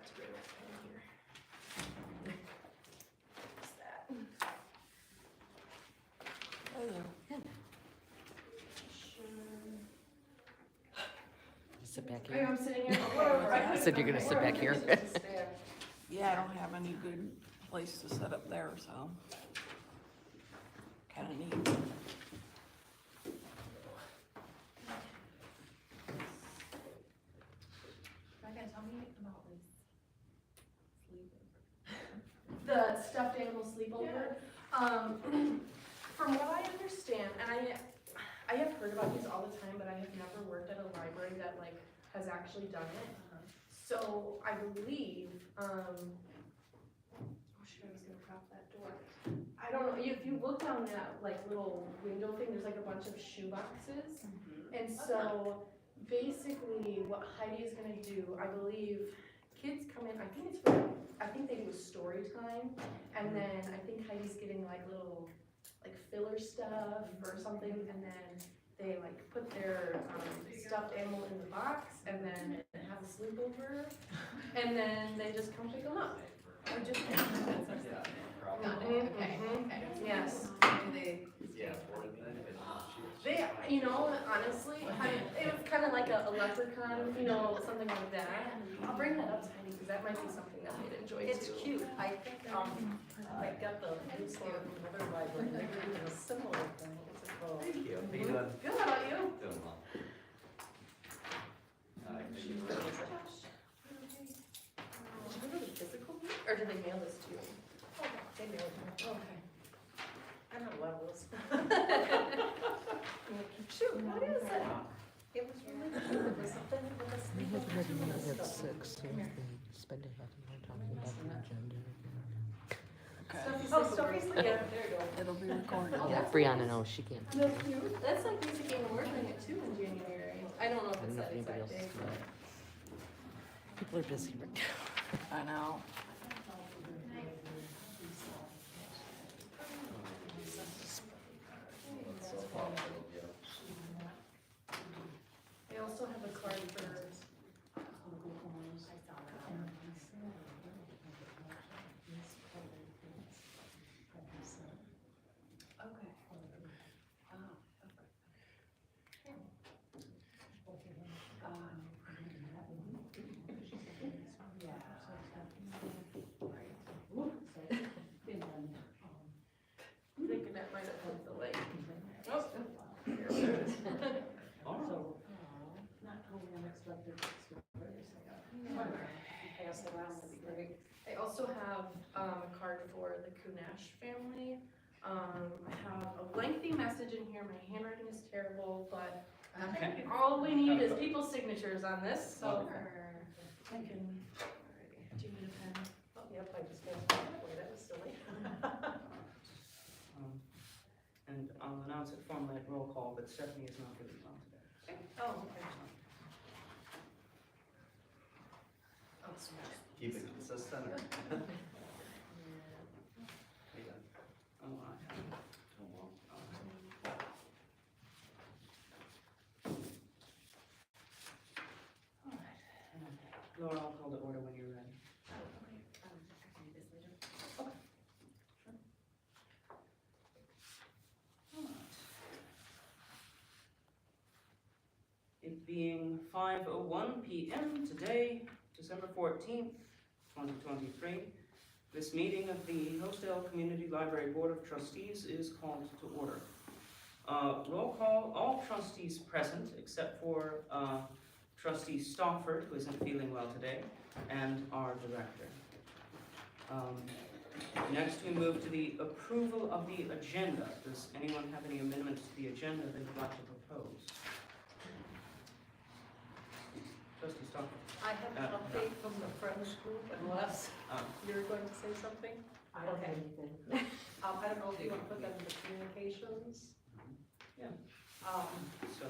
to bring that pen here. What's that? Sit back Oh, here. I'm sitting here. Okay. Said you're gonna sit back here. Yeah, I don't have any good place to set up there, so kind of neat. Tell me about this sleepover. The stuffed animal sleepover. From what I understand, and I have heard about these all the time, but I have never worked at a library that like has actually done it. So I believe, oh shoot, I was gonna prop that door. I don't know, if you look down that like little window thing, there's like a bunch of shoe boxes. And so basically what Heidi is gonna do, I believe, kids come in, I think they do a story time, and then I think Heidi's getting like little, like filler stuff or something, and then they like put their stuffed animal in the box, and then have a sleepover, and then they just come pick them up. Or just. Okay. Yes. They, They, you know, honestly, it was kind of like a leprechaun, you know, something like that. I'll bring that up to Heidi, because that might be something that they'd enjoy too. It's cute. I think, I got the newsletter from another library, they were doing a similar thing. What's it called? Thank you. How you doing? Good, how about you? Doing well. Did you go to the physical meeting, or did they mail this to you? They mailed me. Okay. I'm not allowed to listen. Shoot, what is it? It was really cute. It was something with a We had sleepover. ready and at stuff. 6, so we spend a half an hour talking about the agenda. Oh, Sophie's, yeah, there you go. It'll be recorded. Yeah, Brianna knows she can't. That's cute. That's like music game, we're doing it too in January. I don't know if I it's don't know that if anybody exact else day, is but. doing it. People are busy right now. I know. They also have a card for. Okay. Thinking that might have been the lake. Oh, here it is. Not totally unexpected. Pass it around, that'd be great. I also have a card for the Kunash family. I have a lengthy message in here, my handwriting is terrible, but all we need is people's signatures on this, so. I can, do you need a pen? Oh, yep, I just passed it away, that was silly. And I'll announce it formally at roll call, but Stephanie is not giving one today. Oh, okay. Keep it consistent. Or? Oh, I have it. Oh, well. All right. Laura, I'll call to order when you're ready. It being 5:01 p.m. today, December 14th, 2023, this meeting of the Hillsdale Community Library Board of Trustees is called to order. Roll call, all trustees present except for Trustee Stofford, who isn't feeling well today, and our director. Next, we move to the approval of the agenda. Does anyone have any amendments to the agenda they would like to propose? Trustee Stofford. I have an update from the Friends group, unless you're going to say something? I don't have Okay. anything. I don't know if you want to put that in the communications. Yeah. So,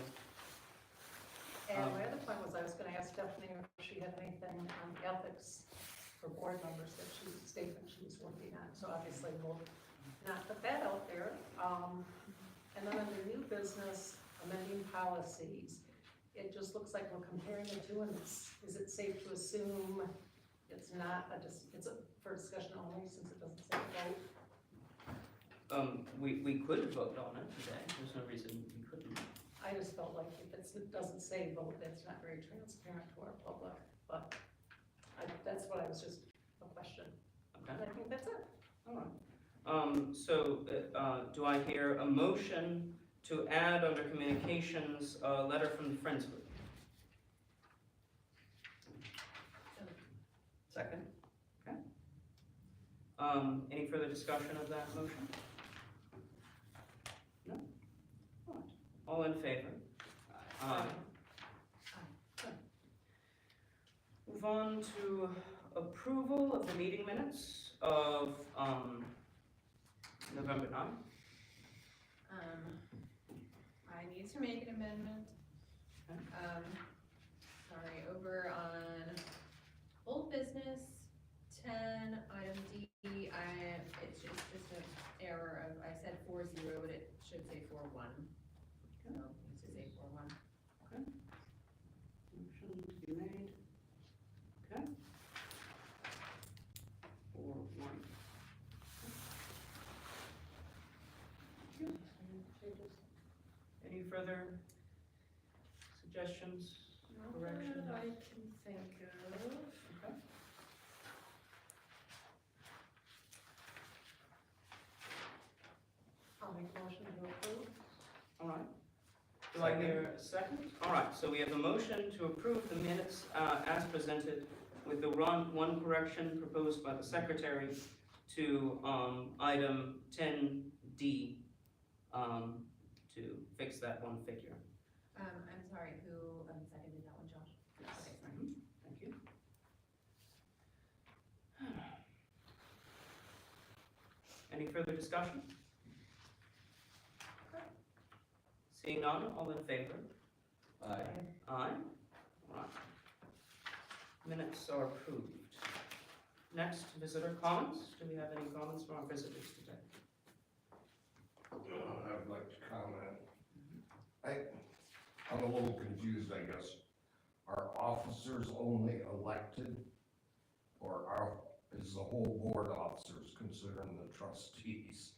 And my other point was I was gonna ask Stephanie if she had anything on ethics for board members that statement she was working on, so obviously we'll not put that out there. And then under new business, amending policies, it just looks like we're comparing the two, and is it safe to assume it's not it's for discussion only, since it doesn't say vote. We could vote on it today, there's no reason we couldn't. I just felt like if it doesn't say vote, that's not very transparent to our public, but that's what I was just, a question. Okay, And I think that's it. all right. So, do I hear a motion to add under communications, a letter from the Friends Group? Second? Any further discussion of that motion? No? All right. All in favor? Aye. Move on to approval of the meeting minutes of, November 9th. I need to make an amendment. Okay. Sorry, over on old business, 10, item D, it's just an error of, I said 4-0, but it should say 4-1. So, it needs to say 4-1. Motion to be made. Okay. 4-1. Any further suggestions? Not Correction. that I can think of. Okay. I'll make a motion to approve. All right. Do I hear a second? All right, so we have a motion to approve the minutes as presented with the one correction proposed by the secretary to item 10D to fix that one figure. I'm sorry, who seconded that one, Josh? Okay, sorry. Thank you. Any further discussion? Seeing none, all in favor? Aye. Aye. All right. Minutes are approved. Next, visitor comments. Do we have any comments from our visitors today? I'd like to comment. I'm a little confused, I guess. Are officers only elected, or is the whole board officers considering the trustees?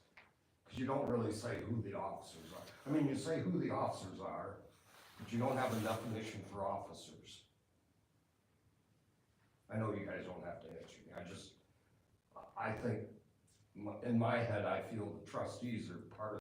Because you don't really say who the officers are. I mean, you say who the officers are, but you don't have a definition for officers. I know you guys don't have to answer me. I think, in my head, I feel the trustees are part of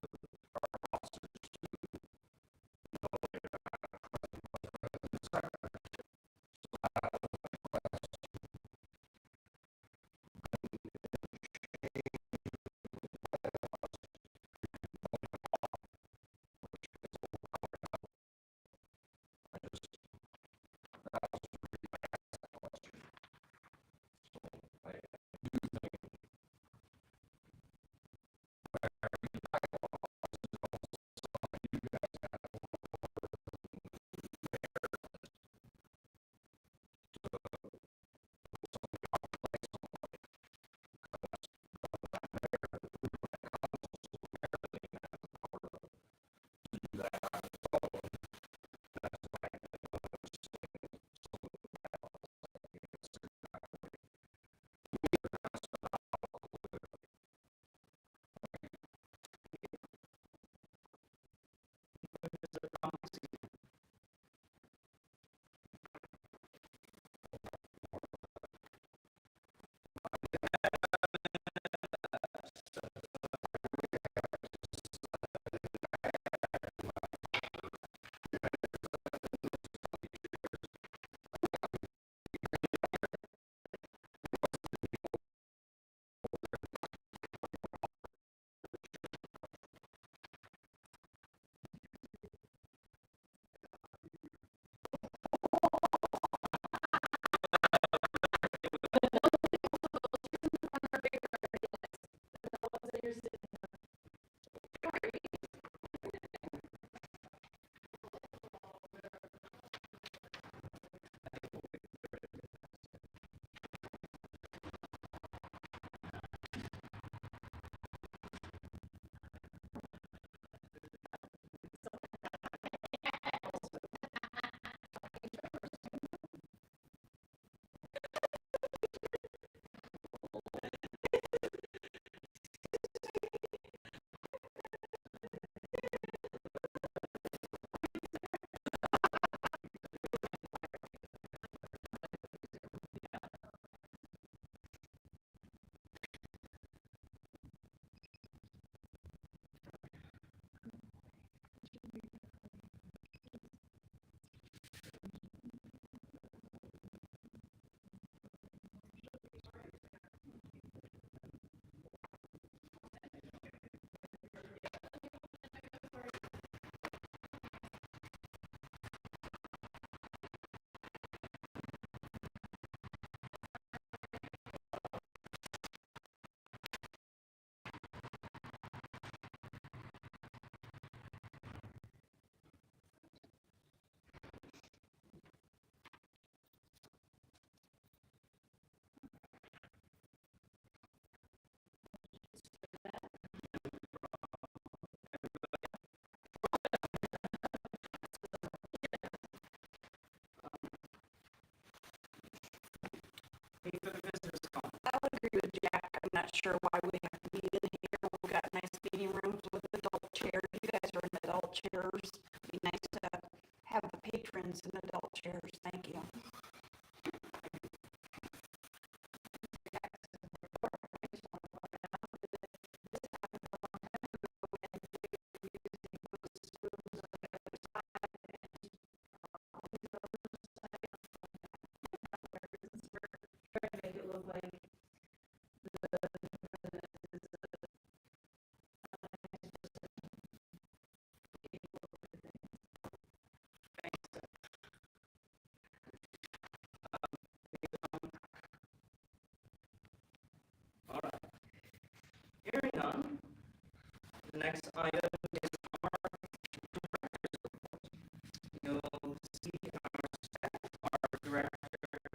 chairs. It'd be nice to have the patrons in adult chairs. Thank you. Trying to make it look like All right. Hearing none, the next item is our director's report. You'll see our staff, our director has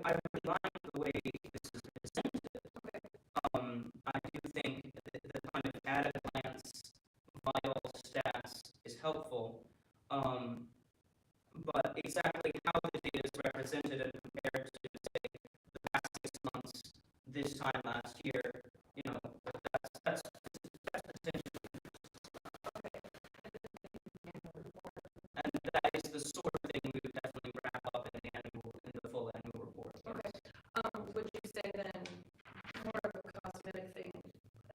I really like the way this is presented. I do think that the kind of at-a-glance vital stats is helpful. But exactly how the data is represented and compared to, say, the past 6 months, this time last year, you know, that's potentially, and that is the sort of thing we would definitely wrap up in the full annual report. Okay. Would you say then, more of a cosmetic thing,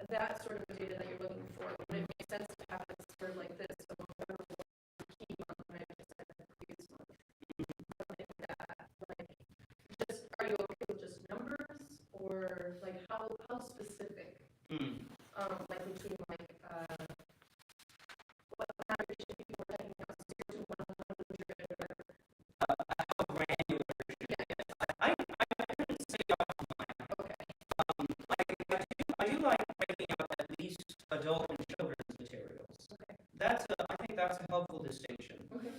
that sort of data that you're looking for, would it make sense to have it sort of like this, so whatever key month, right, just like the previous month, something like that, like, just, are you okay with just numbers, or like how specific? Like between like, what average people are taking out 0 to 100, or How granular should it get? I couldn't say off the line. okay. I do like breaking out at least adult and children's materials. Okay. I think that's a helpful distinction Okay.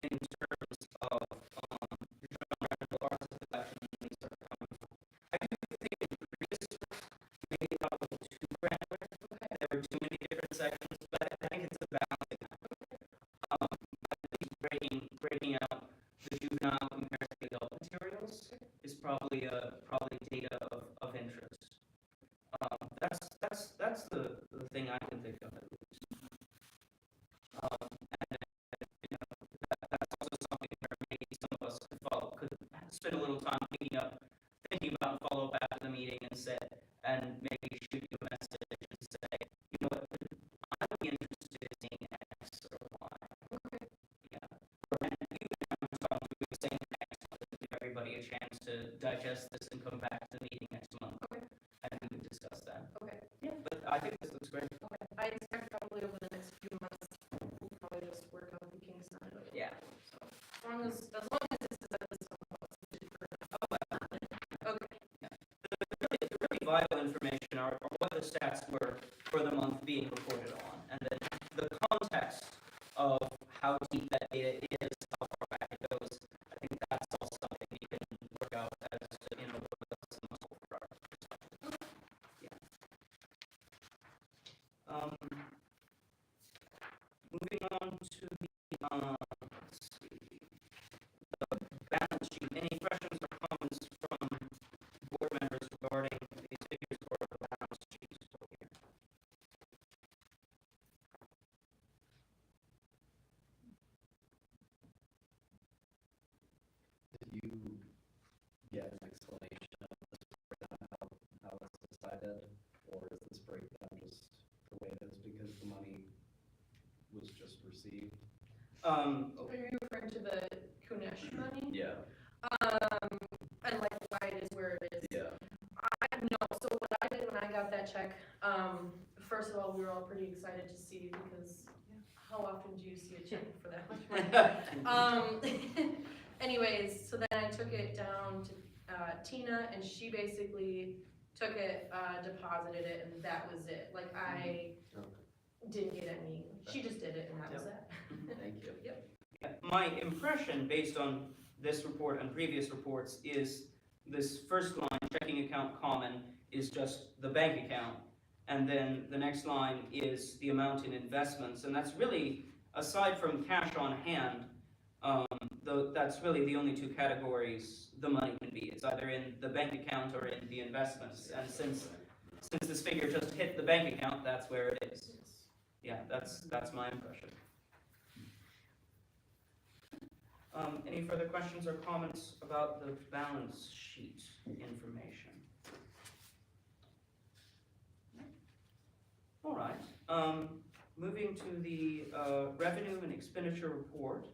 in terms of the general arts of collection and these are coming from. I do think in previous maybe got a little too granular. Okay. There were too many different sections, but I think it's a balancing act. At least breaking out the juvenile compared to the adult materials is probably data of interest. That's the thing I can think of at least. And you know, that's also something where maybe some of us could spend a little time thinking about and follow up after the meeting and maybe shoot you a message and say, you know what, I'd be interested in seeing X or Y. Okay. Yeah. And even when we were saying X, to give everybody a chance to digest this and come back to the meeting next month. Okay. And we would discuss that. Okay. Yeah, but I think this looks great. Okay. I expect probably over the next few months, we'll probably just work out the kinks on it. Yeah. So, as long as this is at least okay. The really vital information are what the stats were for the month being reported on, and then the context of how deep that data is, how far back it goes. I think that's all something you can work out as to, you know, what's the most for our perspective. Yeah. Moving on to the let's see, the balance sheet. Any questions or comments from board members regarding these figures for the balance sheet here? Did you get an explanation of this breakdown, how it's decided? Or is this breakdown just the way it is because the money was just received? Are you referring to the Kunesh money? Yeah. And like why it is where it is? Yeah. No, so what I did when I got that check, first of all, we were all pretty excited to see because how often do you see a check for that much money? Anyways, so then I took it down to Tina, and she basically took it, deposited it, and that was it. Like I didn't get any, she just did it and that was it. Thank you. Yep. Yeah, my impression, based on this report and previous reports, is this first line, checking account common, is just the bank account, and then the next line is the amount in investments, and that's really, aside from cash on hand, that's really the only two categories the money can be. It's either in the bank account or in the investments, and since this figure just hit the bank account, that's where it is. Yeah, that's my impression. Any further questions or comments about the balance sheet information? All right. Moving to the revenue and expenditure report.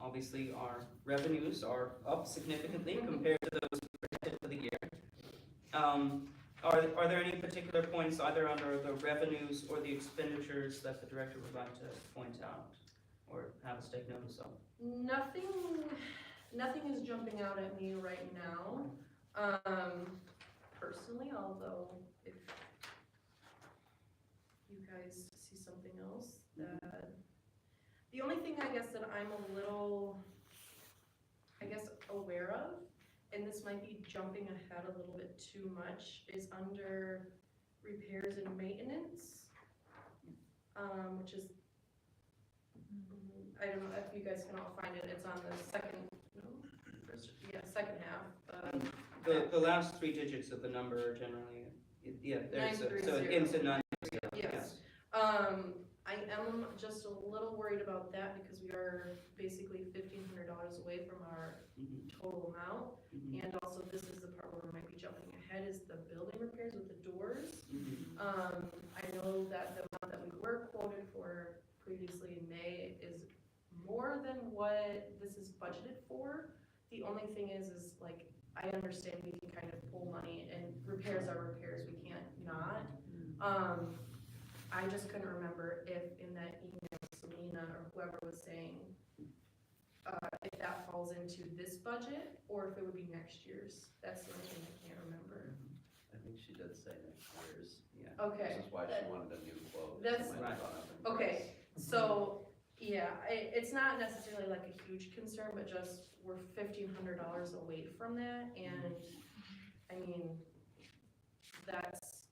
Obviously our revenues are up significantly compared to those projected for the year. Are there any particular points either under the revenues or the expenditures that the director would like to point out or have us take notice of? Nothing is jumping out at me right now, personally, although if you guys see something else that, The only thing I guess that I'm a little, I guess, aware of, and this might be jumping ahead a little bit too much, is under repairs and maintenance, which is, I don't know if you guys can all find it, it's on the second, no, first, yeah, second half. The last three digits of the number are generally, yeah, there's, so it 930. ends in 930, Yes. I am just a little worried about that because we are basically $1,500 away from our Mhm, total amount. mhm, And also, this is the part where we might be jumping ahead, is the building repairs with the doors. mhm. I know that the amount that we were quoted for previously in May is more than what this is budgeted for. The only thing is like, I understand we can kind of pull money, and repairs are repairs, we can't not. I just couldn't remember if in that email, Selena or whoever was saying, if that falls into this budget, or if it would be next year's. That's the only thing I can't remember. I think she did say next year's, yeah. Okay. This is why she wanted a new quote. That's- It might have gone up in Okay, price. so, yeah, it's not necessarily like a huge concern, but just, we're $1,500 away from that, and, I mean, that's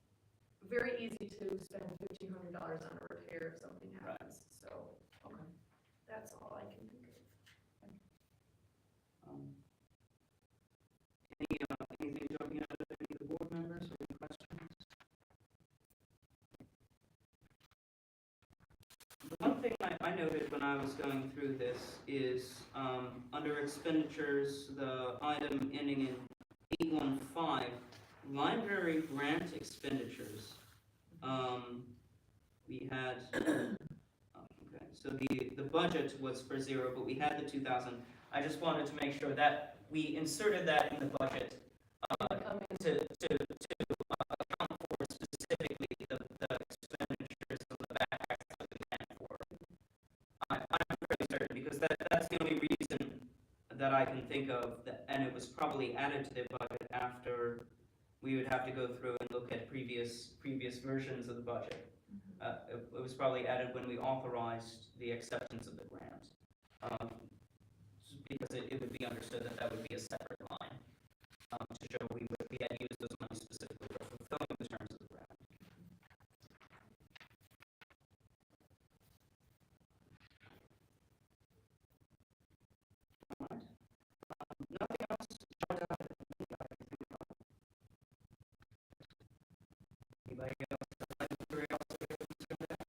very easy to spend $1,500 on a repair if something happens, so. Okay. That's all I can think of. Anything jumping out of any of the board members or any questions? The one thing I noted when I was going through this is, under expenditures, the item ending in 815, library grant expenditures. We had, okay, so the budget was for 0, but we had the 2,000. I just wanted to make sure that we inserted that in the budget, to account for specifically the expenditures of the back that we can for. I'm pretty certain, because that's the only reason that I can think of, and it was probably added to the budget after we would have to go through and look at previous versions of the budget. It was probably added when we authorized the acceptance of the grant. Because it would be understood that would be a separate line, to show we had used those money specifically for fulfilling the terms of the grant. All right. Nothing else jumped out at me that I can think of. Anybody else? Anybody else have any concern there?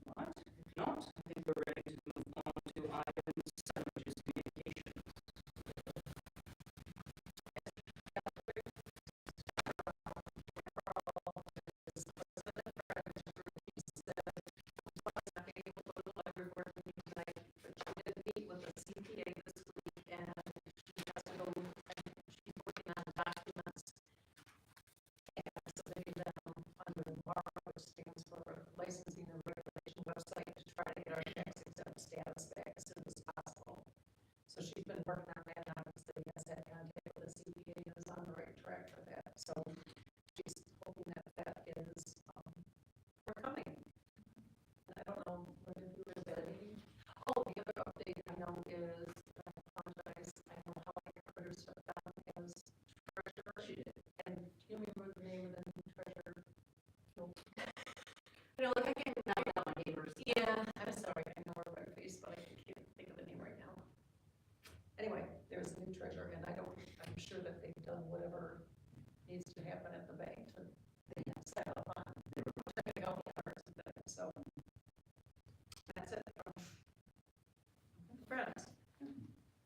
All right. If not, I think we're ready to move on to item 7, which is communications. Meet with the CPA this week, and she has to go, and she's working on documents and submitting them under the bar, which stands for Licensing and Regulation website, to try to get our tax exempt status back as soon as possible. So she's been working on that, and obviously has had contact with the CPA and is on the right track for that. So she's hoping that that is, forthcoming. And I don't know, what did we really get? Oh, the other update I know is, and I apologize, I know how I heard her step down as treasurer. She did. And do you remember the name of the new treasurer? Nope. You know, like, I can't Not that one, neighbors. Yeah. I'm sorry, I know her by face, but I can't think of the name right now. Anyway, there's a new treasurer, and I'm sure that they've done whatever needs to happen at the bank to set up on, checking out the numbers and things, so. That's it from friends.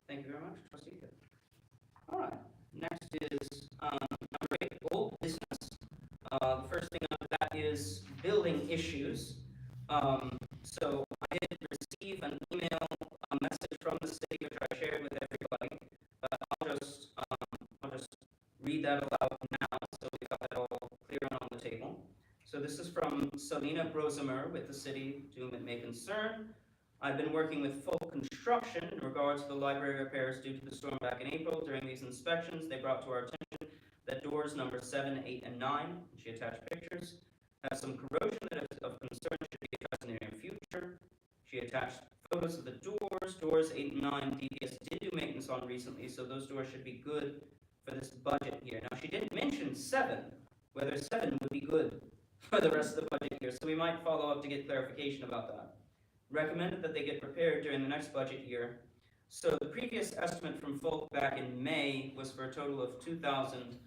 Thank you very much, Trustee Kish. All right, next is number 8, old business. The first thing under that is building issues. So I did receive an email, a message from the city, which I shared with everybody. I'll just read that aloud now, so we got that all clear and on the table. So this is from Selena Brosemer with the city, to whom it may concern. I've been working with Full Construction in regards to the library repairs due to the storm back in April. During these inspections, they brought to our attention that doors number 7, 8, and 9, she attached pictures, have some corrosion that is of concern should be addressed in the near future. She attached photos of the doors 8 and 9, DPS did do maintenance on recently, so those doors should be good for this budget year. Now, she didn't mention 7, whether 7 would be good for the rest of the budget year, so we might follow up to get clarification about that. Recommended that they get repaired during the next budget year. So the previous estimate from Folk back in May was for a total of $2,940.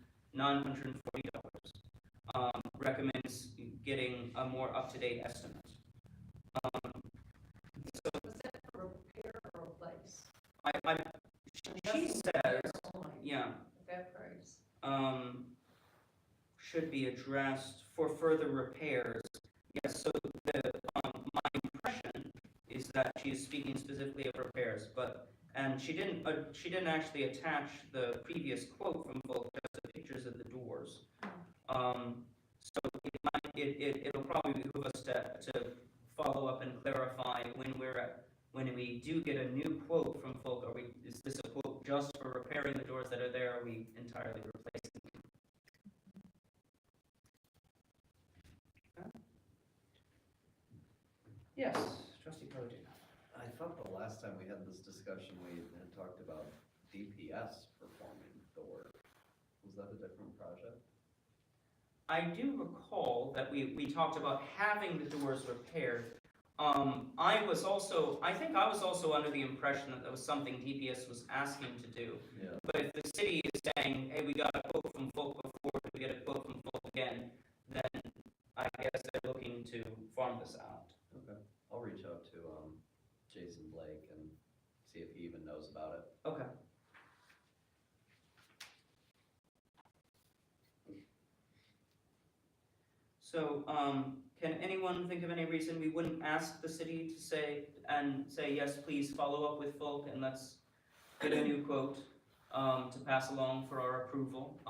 Recommends getting a more up-to-date estimate. So Was that a repair or replace? she says, yeah, At that price. should be addressed for further repairs. Yes, so my impression is that she is speaking specifically of repairs, and she didn't actually attach the previous quote from Folk, just the pictures of the doors. So it'll probably behoove us to follow up and clarify when we do get a new quote from Folk. Is this a quote just for repairing the doors that are there? Are we entirely replacing them? Yes, Trustee Pelletier. I thought the last time we had this discussion, we had talked about DPS performing the work. Was that a different project? I do recall that we talked about having the doors repaired. I think I was also under the impression that was something DPS was asking to do. Yeah. But if the city is saying, hey, we got a quote from Folk before, we get a quote from Folk again, then I guess they're looking to farm this out. Okay. I'll reach out to, Jason Blake and see if he even knows about it. Okay. So, can anyone think of any reason we wouldn't ask the city to say, yes, please follow up with Folk and let's get a new quote, to pass along for our approval?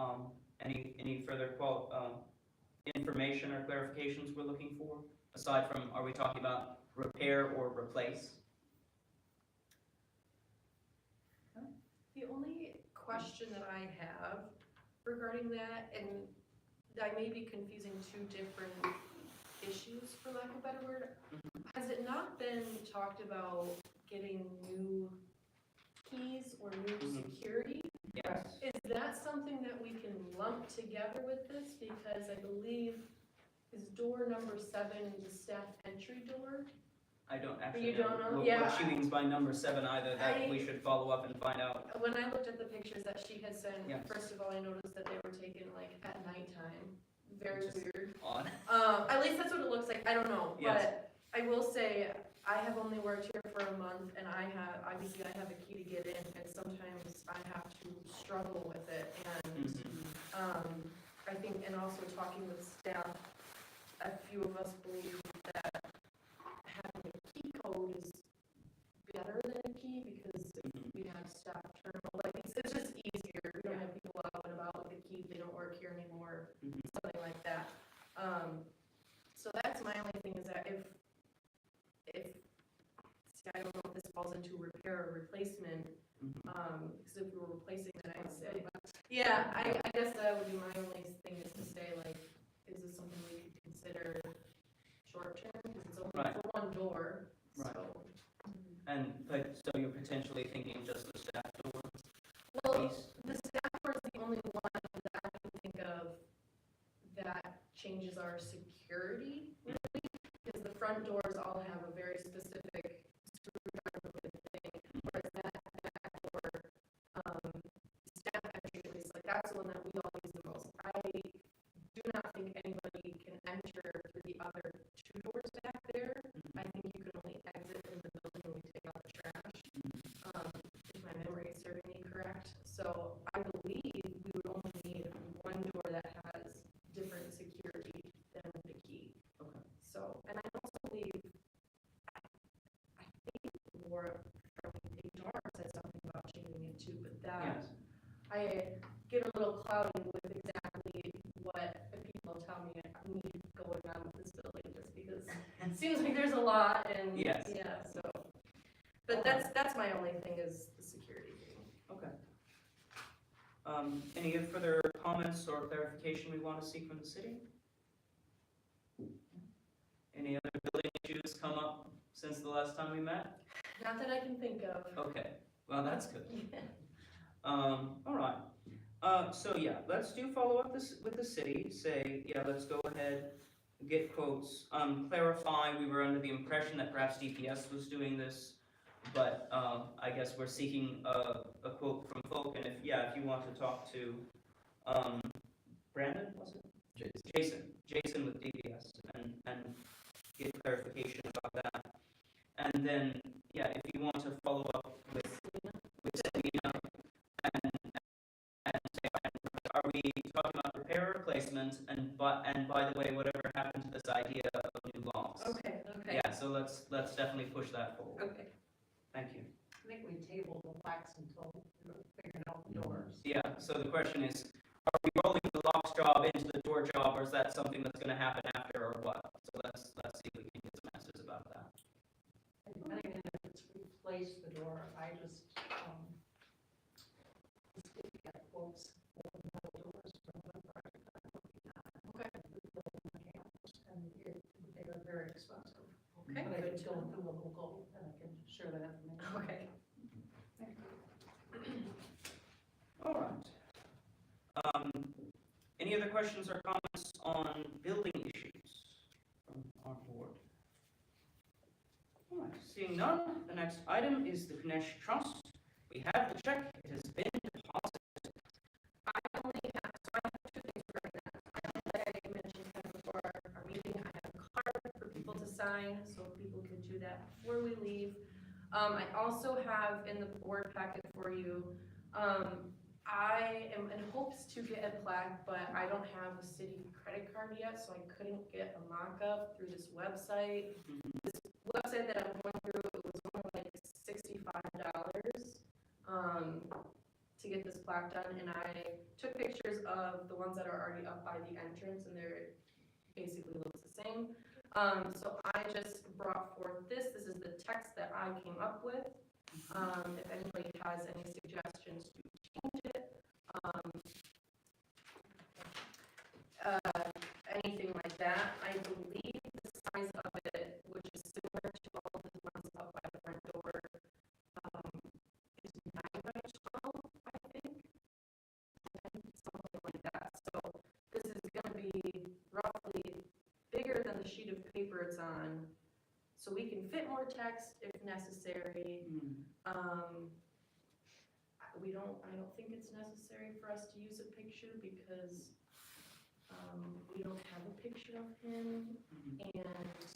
Any further information or clarifications we're looking for? Aside from, are we talking about repair or replace? The only question that I have regarding that, and I may be confusing two different issues, for lack of a better word, has it not been talked about getting new keys or new security? Yes. Is that something that we can lump together with this? Because I believe, is door number 7 the staff entry door? I don't actually You don't know? what Yeah. she means by number 7 either, that we should follow up and find out. When I looked at the pictures that she had sent, Yes. first of all, I noticed that they were taken like at nighttime. Very Just weird. Odd. At least that's what it looks like. I don't know, Yes. but I will say I have only worked here for a month, and I have a key to get in, and sometimes I have to struggle with it. And I think, and also talking with staff, a few of us believe that having a key code is better than a key because we have staff turnover. Like it's just easier. We don't have people out and about with the key. They don't work here anymore. Something like that. So that's my only thing, is that if see, I don't know if this falls into repair or replacement, because if we were replacing it, I'd say, yeah, I guess that would be my only thing, is to say, like, is this something we could consider short term, because it's only Right. for one door, Right. so. So you're potentially thinking just the staff door Well, piece? the staff door is the only one that I can think of that changes our security, really, because the front doors all have a very specific screwdriver thing, whereas that back door, staff entry, at least, like, that's the one that we all use the most. I do not think anybody can enter through the other 2 doors back there. I think you can only exit in the building when we take out the trash, if my memory is serving me correct. So I believe we would only need one door that has different security than the key. Okay. So, and I also believe, I think Laura from HR said something about changing it too, but that, Yes. I get a little cloudy with exactly what people tell me I need going on with this building, just because it seems like there's a lot, and Yes. yeah, so. But that's my only thing, is the security thing. Okay. Any further comments comments or clarification we want to seek from the city? Any other building issues come up since the last time we met? Not that I can think of. Okay, well, that's good. All right. So yeah, let's do follow up this with the city, say, yeah, let's go ahead, get quotes, clarify, we were under the impression that perhaps DPS was doing this, but, I guess we're seeking a quote from Folk, and if you want to talk to, Brandon, was it? Jason with DPS, and get clarification about that. And then, yeah, if you want to follow up with Selena, and say, are we talking about repair or replacement, and by the way, whatever happened to this idea of new laws? Okay. Yeah, so let's definitely push that forward. Okay. Thank you. I think we tabled the plaques until we were figuring out the doors. Yeah, so the question is, are we rolling the locks job into the door job, or is that something that's gonna happen after, or what? So let's see if we can get some answers about that. Depending on if it's replaced the door, I just, get quotes for the metal doors from the project that I'm looking at. Okay. On campus, and they are very expensive. Okay, But I good can to go know. through the local, and I can share that information. Okay. All right. Any other questions or comments on building issues from our board? All right, seeing none, the next item is the Kish Trust. We have the check, it has been deposited. I have two things for that. Like I mentioned kind of before our meeting, I have a card for people to sign, so people could do that before we leave. I also have in the board packet for you, I am in hopes to get a plaque, but I don't have a city credit card yet, so I couldn't get a mock-up through this website. This website that I'm going through, it was only like $65 to get this plaque done, and I took pictures of the ones that are already up by the entrance, and they're basically looks the same. So I just brought forth this is the text that I came up with. If anybody has any suggestions to change it, anything like that, I believe the size of it, which is similar to all the ones up by the front door, is 9 by 12, I think, something like that. So this is going to be roughly bigger than the sheet of paper it's on, so we can fit more text if necessary. I don't think it's necessary for us to use a picture because we don't have a picture of him, and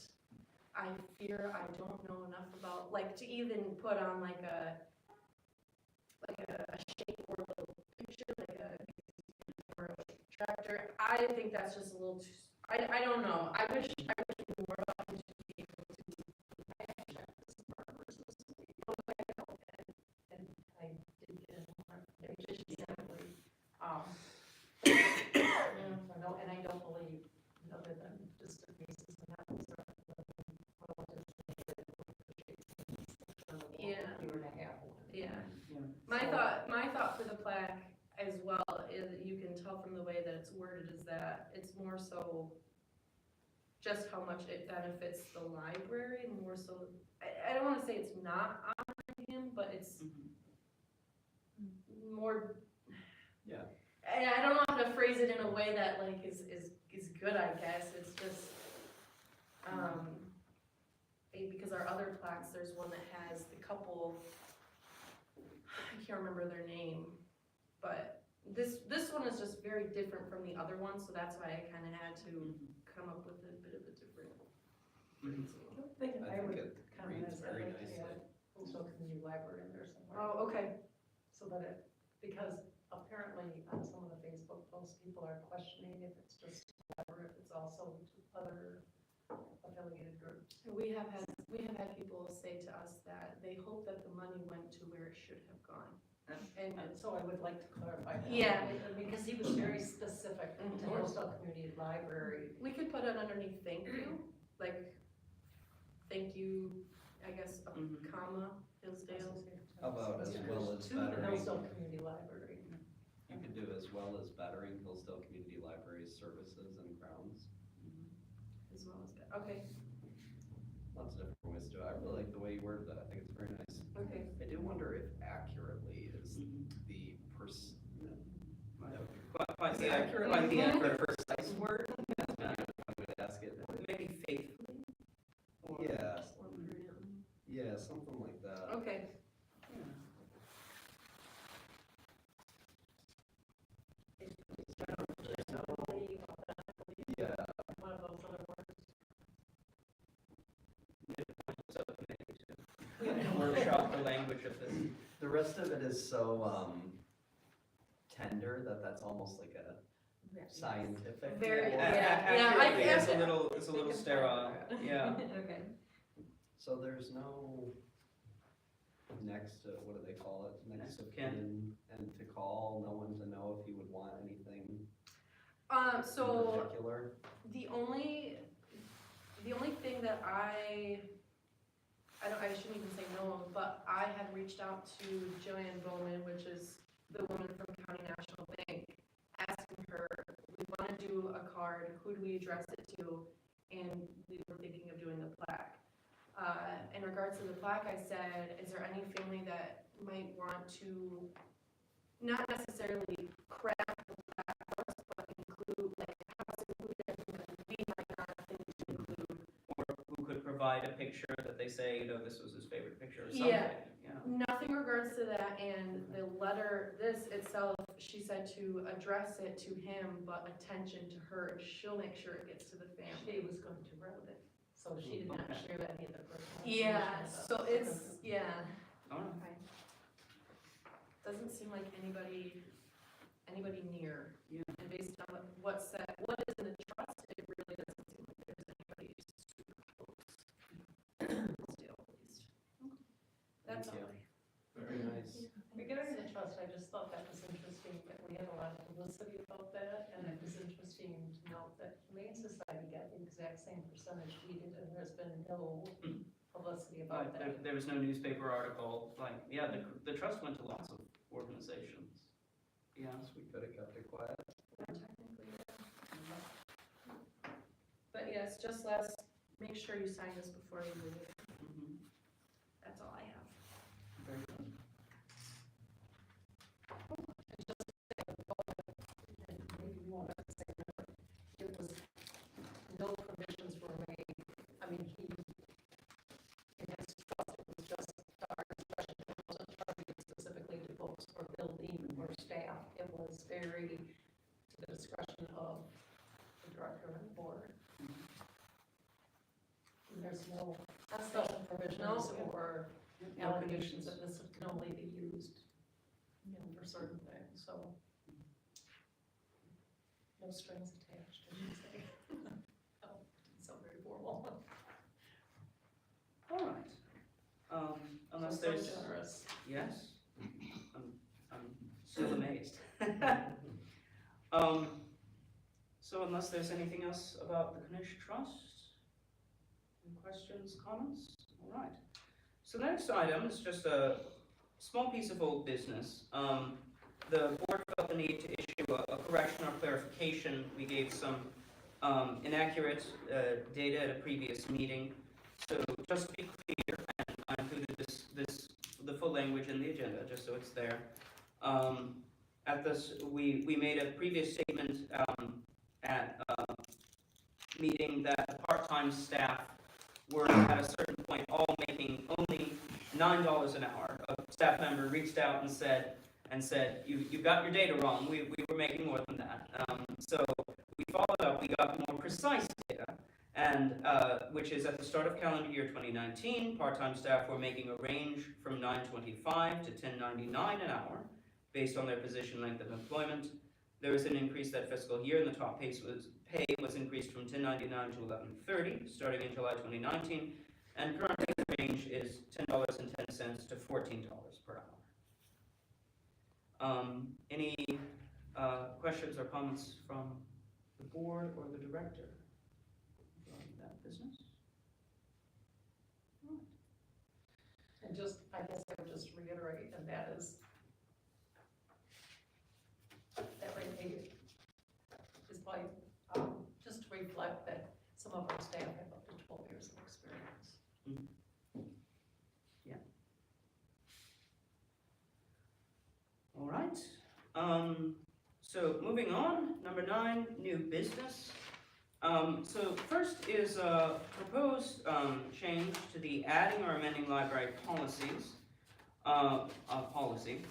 I fear I don't know enough about, like, to even put on like a shape or a little picture, like a tractor. I think that's just a little too, I don't know. I wish we knew more about him to be able to check this part versus And I did get a more, just exactly. I know, and I don't believe, other than just the basis and that was our Yeah. year and a half. Yeah. Yeah. My thought for the plaque as well is, you can tell from the way that it's worded, is that it's more so just how much it benefits the library, more so, I don't wanna say it's not honoring him, but it's more. Yeah. I don't know how to phrase it in a way that like is good, I guess. It's just, because our other plaques, there's one that has the couple, I can't remember their name, but this one is just very different from the other one, so that's why I kinda had to come up with a bit of a different. I think it reads very nicely. Also, community library in there somewhere. Oh, okay. So that it, because apparently on some of the Facebook posts, people are questioning if it's just or if it's also other affiliated groups. We have had people say to us that they hope that the money went to where it should have gone. And so I would like to clarify that. Yeah. Because he was very specific to Mhm. Hillsdale Community Library. We could put it underneath thank you, like, thank you, I guess, a comma, Hillsdale. How about as well as To the bettering, Hillsdale Community Library. you could do, as well as bettering Hillsdale Community Library's services and grounds. As well as that, okay, Lots of different ways to do it. I really like the way you worded that. I think it's very nice. okay. I do wonder if accurately is Mhm. the Quite the accurate, quite the accurate. precise word. I would ask it. Maybe faithfully? Or- Yeah, yeah, something like that. Okay, Yeah. Yeah, One of those other words. Workshop the language of this. the rest of it is so, tender that that's almost like a scientific. Very- word. yeah, I Accurately, can't- it's a little sterile, yeah. Okay. So there's no next, what do they call it? Next of And to call, no one to know if you would want anything in so particular. the only thing that I shouldn't even say no, but I had reached out to Joanne Bowman, which is the woman from County National Bank, asking her, we want to do a card, who do we address it to? And we were thinking of doing the plaque. In regards to the plaque, I said, is there any family that might want to, not necessarily craft the plaque for us, but include, like, have us include it, because we might not have things to include. Or who could provide a picture that they say, this was his favorite picture or something, Yeah. yeah. Nothing in regards to that, and the letter, this itself, she said to address it to him, but attention to her, she'll make sure it gets to the family. She was going to write it, so she did not Okay. share any of the personal Yeah, information. so it's, yeah, Alright, doesn't seem like anybody near. Yeah. And based on what is in the trust, it really doesn't seem like there's anybody super close. Still, at least. That's all. Thank Very nice. Regarding the trust, I just thought that was interesting, that we had a lot of publicity about that, and it was interesting to note that Humane Society got the exact same percentage we did, and there's been no publicity about that. there was no newspaper article, the trust went to lots of organizations. Yeah. We could have kept it quiet. Technically, yeah. But yes, just make sure you sign this before you leave. Mhm. That's all I have. Very good. And maybe you want to say that it was, no provisions were made, I mean, in his trust, it was just our discretion, it wasn't targeted specifically to books or building or staff, it was very to the discretion of the director and the board. And there's no special provisions No. or No allegations conditions. that this can only be used, for certain things, so. No strings attached, I should say. Oh, so very formal. Alright, unless So there's, generous. yes, I'm still amazed. So unless there's anything else about the Kish Trust, any questions, comments? Alright, so the next item is just a small piece of old business. The board felt the need to issue a correction or clarification. We gave some inaccurate data at a previous meeting. So just to be clear, and I included the full language in the agenda, just so it's there. At this, we made a previous statement at meeting that the part-time staff were at a certain point all making only $9 an hour. A staff member reached out and said, you got your data wrong. We were making more than that. So we followed up. We got more precise data, and which is at the start of calendar year 2019, part-time staff were making a range from $9.25 to $10.99 an hour, based on their position, length of employment. There was an increase that fiscal year, and the top pay was increased from $10.99 to $11.30, starting in July 2019, and currently the range is $10.10 to $14 per hour. Any questions or comments from the board or the director on that business? And just, I guess I would just reiterate, and that is, Number 9, new business. So first is a proposed change to the adding or amending library policies. Policy.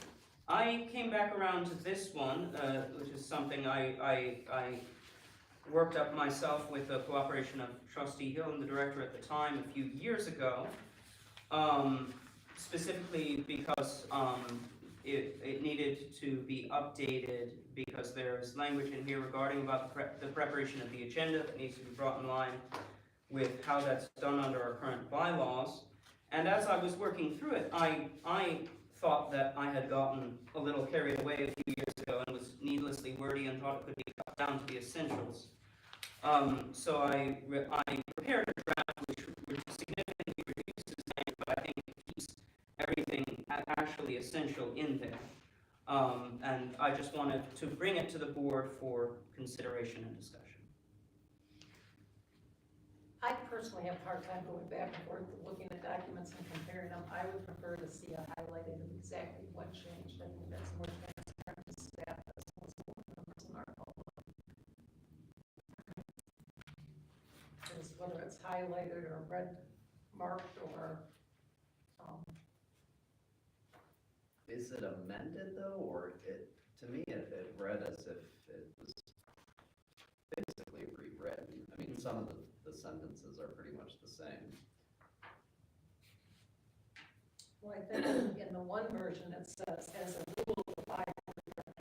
I came back around to this one, which is something I worked up myself with the cooperation of Trustee Hill and the director at the time a few years ago, specifically because it needed to be updated because there's language in here regarding about the preparation of the agenda that needs to be brought in line with how that's done under our current bylaws. And as I was working through it, I thought that I had gotten a little carried away a few years ago and was needlessly wordy and thought it could be cut down to the essentials. So I prepared a draft which significantly reduces things, but I think it keeps everything actually essential in there. And I just wanted to bring it to the board for consideration and discussion. I personally have a hard time going back and forth, looking at documents and comparing them. I would prefer to see a highlighting of exactly what changed. I think that's more transparent to staff as well as board members in our public. Whether it's highlighted or red marked or, Is it amended though, or to me, it read as if it was basically rewritten. I mean, some of the sentences are pretty much the same. well, I think in the one version it says, as a rule, the library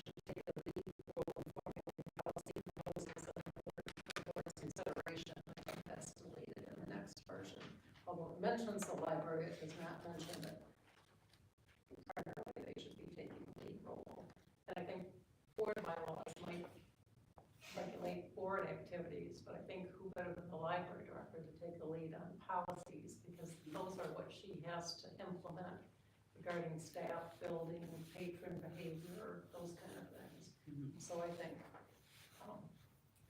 should take a lead role in formulating policy proposals and the board's consideration. I think that's deleted in the next version. Although it mentions the library, it does not mention that primarily they should be taking the lead role. And I think board bylaws might regulate board activities, but I think who better than the library director to take the lead on policies, because those are what she has to implement regarding staff, building, patron behavior, those kind of things. So I think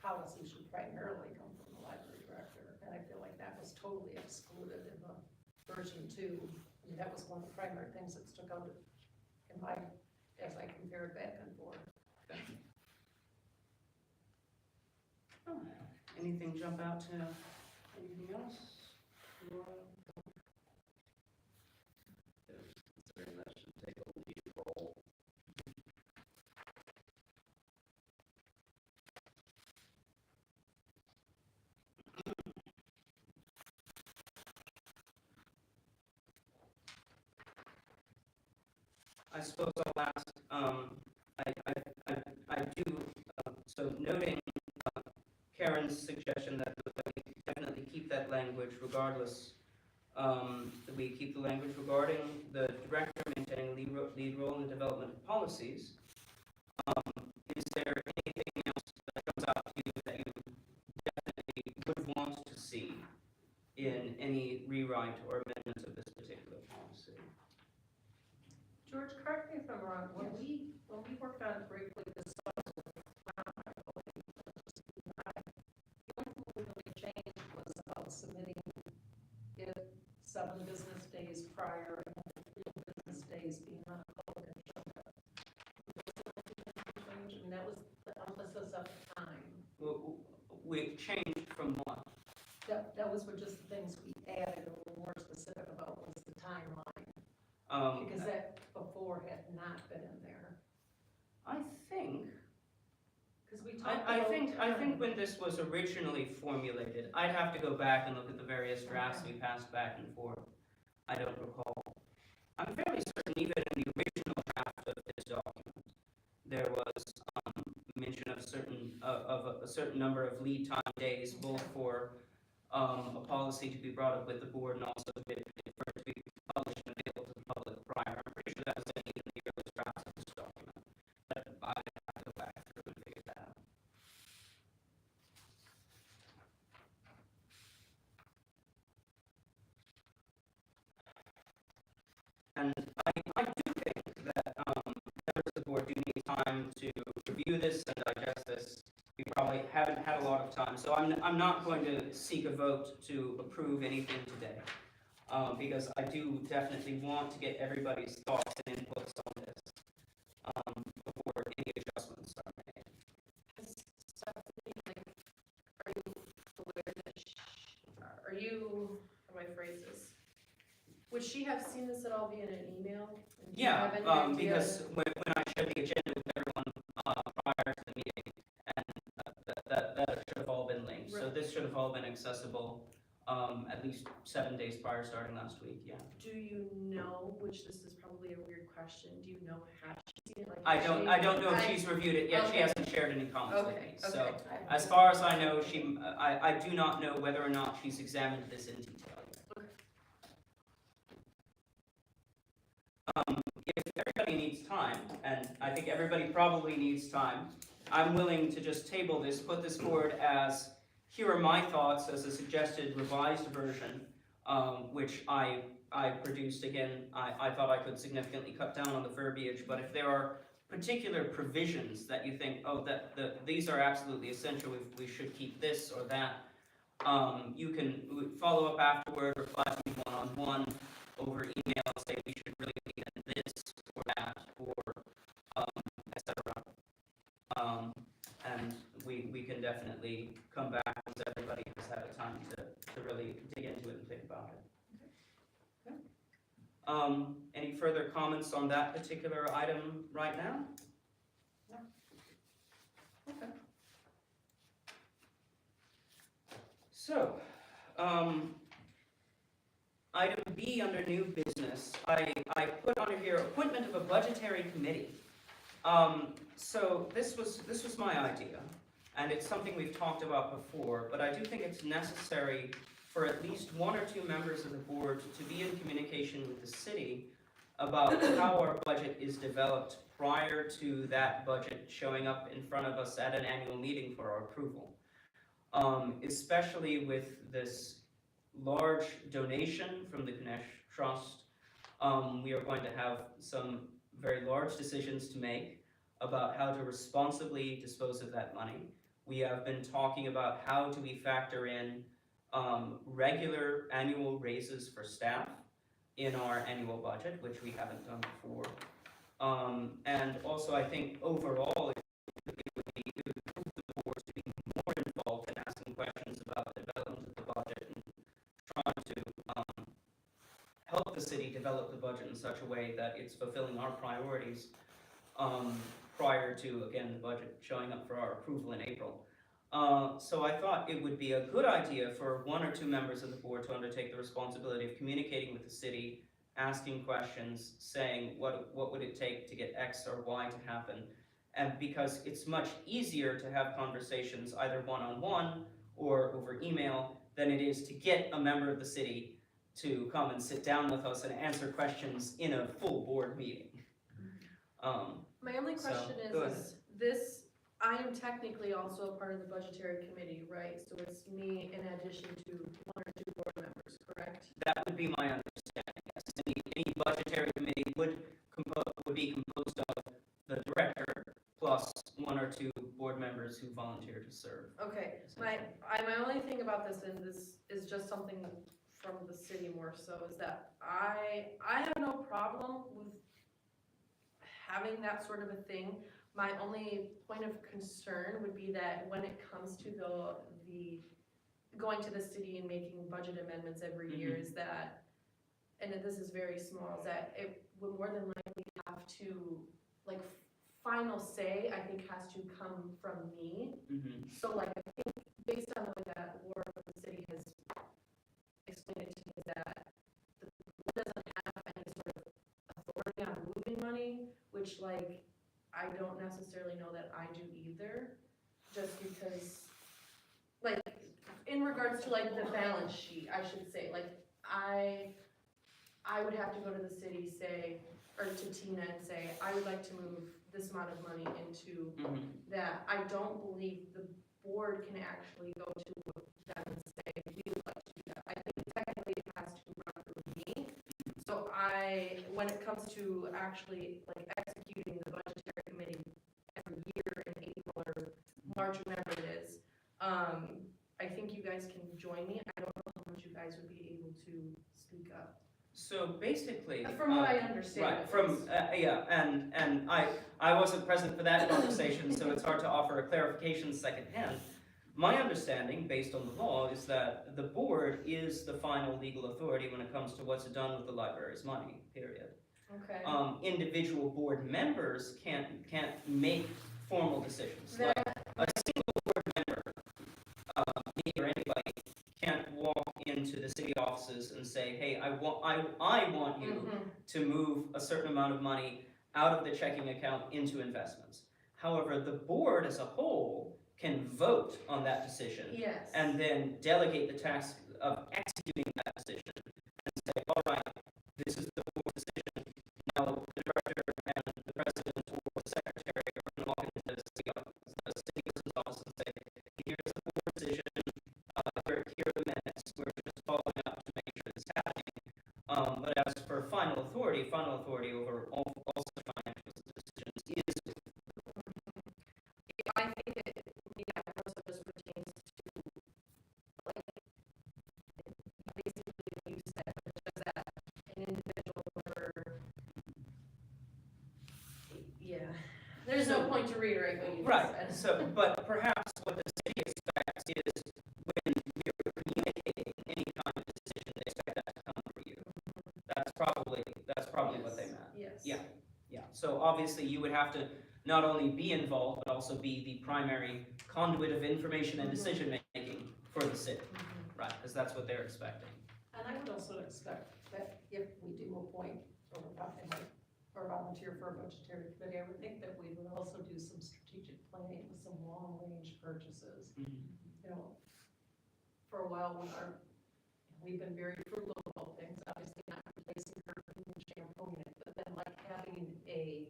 policy should primarily come from the library director, and I feel like that was totally excluded in the version 2. I mean, that was one of the primary things that stuck out in my, as I compared back and forth. Oh, anything jump out to anything else? Considering that should take a lead role. I suppose I'll ask, I do, so noting Karen's suggestion that we definitely keep that language regardless, that we keep the language regarding the director maintaining lead role in the development of policies. Is there anything else that comes out to you that you definitely would want to see in any rewrite or amendment of this particular policy? George, correct me if I'm wrong, when we worked on briefly this stuff, the only thing we really changed was about submitting it 7 business days prior and 3 business days being on a public agenda. I mean, that was the emphasis at the time. We changed from what? That was what just the things we added a little more specific about was the timeline, because that before had not been in there. I think, Because we talked I about think time. when this was originally formulated, I'd have to go back and look at the various drafts we passed back and forth. I don't recall. I'm fairly certain even in the original draft of this document, there was mention of a certain number of lead time days, both for a policy to be brought up with the board and also for it to be published and available to the public prior. I'm pretty sure that was in the earliest drafts of this document. But I have to go back through and figure that out. And I do think that members of the board do need time to review this and digest this. We probably haven't had a lot of time, so I'm not going to seek a vote to approve anything today, because I do definitely want to get everybody's thoughts and inputs on this before any adjustments are made. Would she have seen this at all via an email? And do you Yeah, have any idea? because when I shared the agenda with everyone prior to the meeting, and that should have all been linked. So Right. this should have all been accessible at least 7 days prior, starting last week, yeah. Do you know, which this is probably a weird question, do you know how she's seen it? Like, I has don't she- know if she's reviewed it yet, she Okay. hasn't shared any comments with Okay, me, so. okay. As far as I know, I do not know whether or not she's examined this in detail yet. If everybody needs time, and I think everybody probably needs time, I'm willing to just table this, put this forward as, here are my thoughts as a suggested revised version, which I produced. Again, I thought I could significantly cut down on the verbiage, but if there are particular provisions that you think, oh, these are absolutely essential, we should keep this or that, you can follow up afterward, reply to me one-on-one, over email, say we should really lean in this or that, or etc. And we can definitely come back once everybody has had a time to really dig into it and think about it. Okay. Any further comments on that particular item right now? No. Okay. So, item B under new business, I put under here appointment of a budgetary committee. So this was my idea, and it's something we've talked about before, but I do think it's necessary for at least one or two members of the board to be in communication with the city about how our budget is developed prior to that budget showing up in front of us at an annual meeting for our approval. Especially with this large donation from the Kish Trust, we are going to have some very large decisions to make about how to responsibly dispose of that money. We have been talking about how do we factor in regular annual raises for staff in our annual budget, which we haven't done before. And also I think overall it would behoove the board to be more involved in asking questions about the development of the budget and trying to help the city develop the budget in such a way that it's fulfilling our priorities prior to, again, the budget showing up for our approval in April. So I thought it would be a good idea for one or two members of the board to undertake the responsibility of communicating with the city, asking questions, saying what would it take to get X or Y to happen. And because it's much easier to have conversations either one-on-one or over email than it is to get a member of the city to come and sit down with us and answer questions in a full board meeting. My only question go ahead. is this, I am technically also a part of the budgetary committee, right? So it's me in addition to one or two board members, correct? That would be my understanding, yes. Any budgetary committee would be composed of the director plus one or two board members who volunteer to serve. Okay, my only thing about this, and this is just something from the city more so, is that I have no problem with having that sort of a thing. My only point of concern would be that when it comes to the going to the city and making budget amendments every year, is that, and this is very small, is that it would more than likely have to, like, final say, I think, has to come from me. So, like, I think based on the way that Laura from the city has explained it to me, is that the board doesn't have any sort of authority on moving money, which, like, I don't necessarily know that I do either, just because, like, in regards to, like, the balance sheet, I should say, like, I would have to go to the city, say, or to Tina and say, I would like to move this amount of money into that. I don't believe the board can actually go to them and say, we would like to do that. I think technically it has to run through me. So when it comes to actually, like, executing the budgetary committee every year in April or March, whenever it is, I think you guys can join me. I don't know how much you guys would be able to speak up. So basically, From what I understand. right, from, yeah, and I wasn't present for that conversation, so it's hard to offer a clarification secondhand. My understanding, based on the law, is that the board is the final legal authority when it comes to what's done with the library's money, period. Okay. Individual board members can't make formal decisions. Then- Like a single board member, me or anybody, can't walk into the city offices and say, hey, I want you Mhm. to move a certain amount of money out of the checking account into investments. However, the board as a whole can vote on that decision Yes. and then delegate the task of executing that decision and say, all right, this is the board decision. Now, the director and the president or the secretary are going to walk into the city office and say, here's the board decision, here are the minutes, we're just following up to make sure this is happening. But as for final authority over all such financial decisions is I think it, yeah, also just pertains to, like, basically what you said, which is that an individual or, yeah, there's no point to reiterate what you just right. said. So, but perhaps what the city expects is when you're communicating any kind of decision, they expect that to come from you. That's probably what they meant. Yes. Yeah. Yeah. So obviously you would have to not only be involved, but also be the primary conduit of information and decision making for the city, right? Because that's what they're expecting. And I would also expect that if we do appoint or volunteer for a budgetary committee, I would think that we would also do some strategic planning with some long-range purchases. You know, for a while we've been very frugal about things, obviously not replacing her in shampoo unit, but then like having a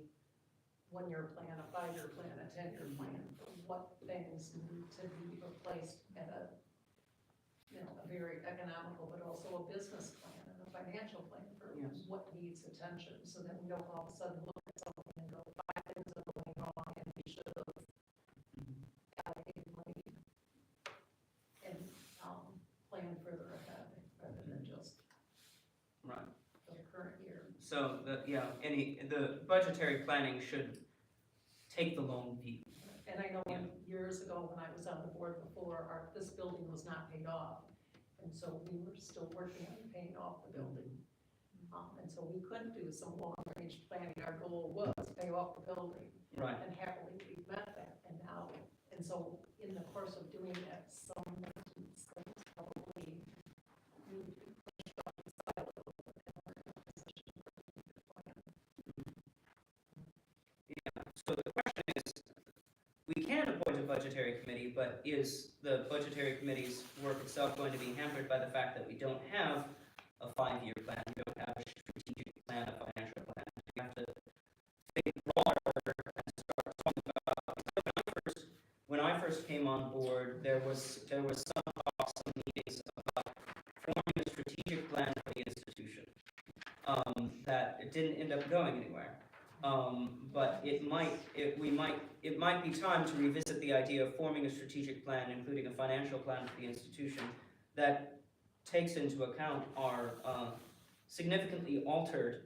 1-year plan, a 5-year plan, a 10-year plan for what things need to be replaced at a, you know, a very economical, but also a business plan and a financial plan for Yes. what needs attention, so that we don't all of a sudden look at something and go, 5 things are going wrong and we should have allocated money and, plan further ahead rather than just Right. for the current year. So the budgetary planning should take the long view. And I know years ago when I was on the board before, this building was not paid off. And so we were still working on paying off the building. And so we couldn't do some long-range planning. Our goal was pay off the building. Right. And happily we've met that. And so in the course of doing that, some things probably need to be pushed off the side a little bit and we're in a position for a good plan. Yeah. So the question is, we can appoint a budgetary committee, but is the budgetary committee's work itself going to be hampered by the fact that we don't have a 5-year plan, we don't have a strategic plan, a financial plan? We have to think broader and start talking about. When I first came on board, there was some talks and meetings about forming a strategic plan for the institution. That it didn't end up going anywhere. But it might be time to revisit the idea of forming a strategic plan, including a financial plan for the institution that takes into account our significantly altered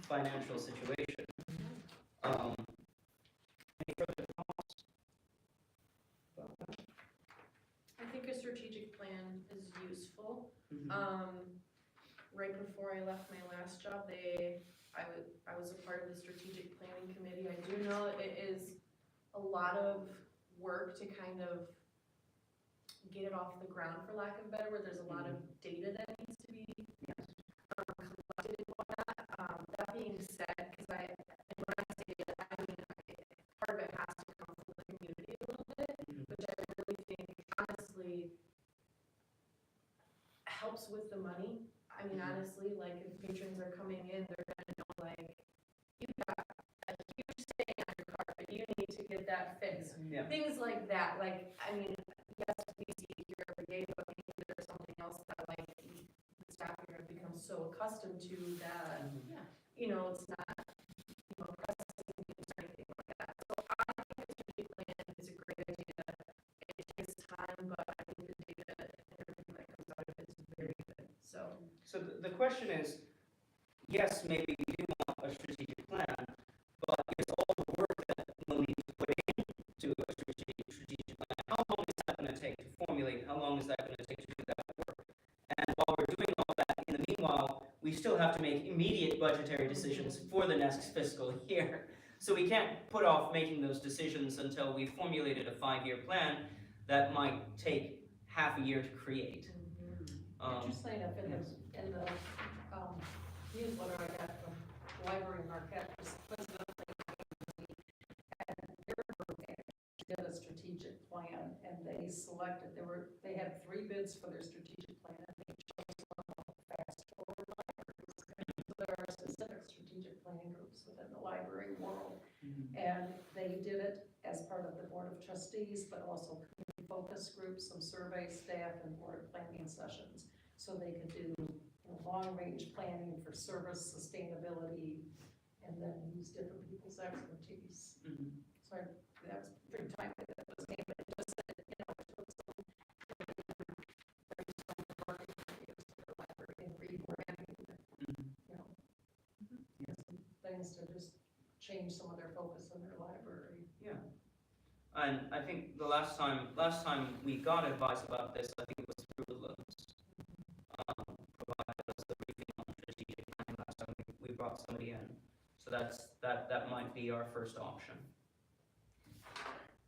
financial situation. Any further comments? I think a strategic plan is useful. Mhm. Right before I left my last job, I was a part of the strategic planning committee. I do know that it is a lot of work to kind of get it off the ground, for lack of a better word. There's a lot of data that needs to be collected and whatnot. That being said, because when I say it, I mean part of it has to come from the community a little bit, which I really think honestly helps with the money. I mean, honestly, like if patrons are coming in, they're gonna know like, you got a huge stain on your carpet, you need to get that fixed. Yeah. Things like that, like, I mean, yes, we see it here every day, but maybe there's something else that like the staff here have become so accustomed to that, you know, it's not, you know, pressing news or anything like that. So I think the strategic plan is a great idea. It takes time, but I think the data and everything that comes out of it is very good, so. So the question is, yes, maybe we do want a strategic plan, but is all the work that we'll need to put into a strategic plan, how long is that going to take to we still have to make immediate budgetary decisions for the next fiscal year. So we can't put off making those decisions until we've formulated a 5-year plan that might take half a year to create. Interesting enough, in the newsletter I got from the library in Marquette, was coincidentally, and their group actually did a strategic plan, and they selected, they had 3 bids for their strategic plan, and they chose one of the fast forward libraries. So there are specific strategic planning groups within the library world, and they did it as part of the board of trustees, but also community focus groups, some survey staff, and board planning sessions, so they could do long-range planning for service sustainability, and then use different people's expertise. So that's pretty timely that was named, but it just said, it took some working years for the library and rebranding, some things to just change some of their focus in their library. And I think the last time we got advice about this, I think it was through Woodlands. Provided us the briefing on strategic planning last time we brought somebody in. So that might be our first option.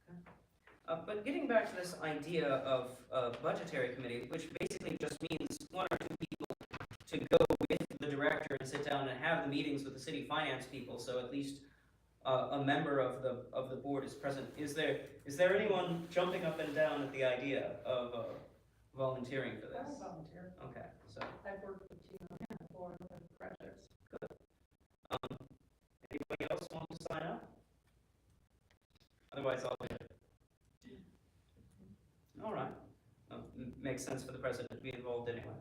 Okay. But getting back to this idea of a budgetary committee, which basically just means 1 or 2 people to go with the director and sit down and have the meetings with the city finance people, so at least a member of the board is present. Is there anyone jumping up and down at the idea of volunteering for I this? will volunteer. Okay, so I've worked with Tina before on projects. anybody else want to sign up? Otherwise, I'll do it. All right. Makes sense for the president to be involved anyway.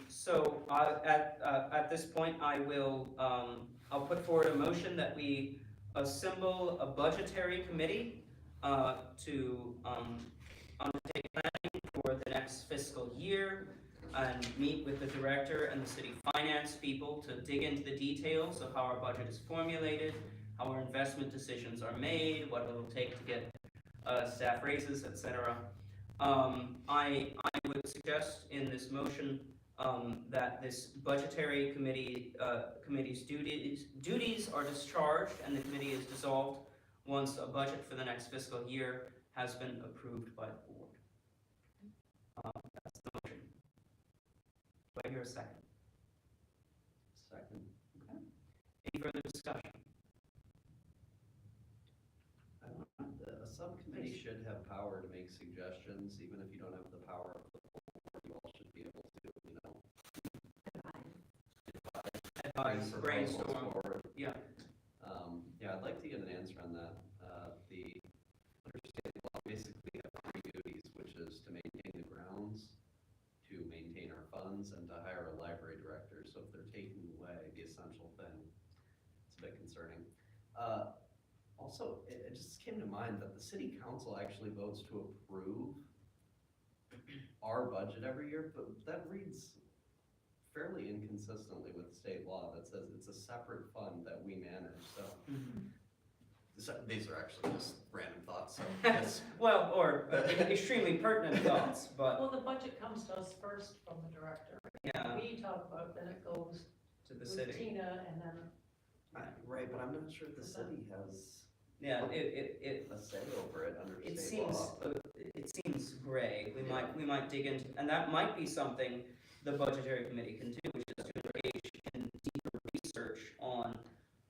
So at this point, I'll put forward a motion that we assemble a budgetary committee to undertake planning for the next fiscal year and meet with the director and the city finance people to dig into the details of how our budget is formulated, how our investment decisions are made, what it'll take to get staff raises, etc. I would suggest in this motion that this budgetary committee's duties are discharged and the committee is dissolved once a budget for the next fiscal year has been approved by the board. That's the motion. Do I hear a second? Second. Okay. Any further discussion? A subcommittee should have power to make suggestions, even if you don't have the power of the board, you all should be able to, Advise, bring brainstorm. proposals forward. Yeah. Yeah, I'd like to get an answer on that. The understanding law basically have 3 duties, which is to maintain the grounds, to maintain our funds, and to hire a library director. So if they're taking away the essential thing, it's a bit concerning. Also, it just came to mind that the city council actually votes to approve our budget every year, but that reads fairly inconsistently with state law that says it's a separate fund that we manage, so. These are actually just random thoughts, so yes. Well, or extremely pertinent thoughts, but Well, the budget comes to us first from the director. yeah, We talk about it, then it goes to the with city. Tina, and then Right, but I'm not sure the city has Yeah, a say over it under it state seems law. it seems gray. We might dig into, and that might be something the budgetary committee can do, which is to engage in deeper research on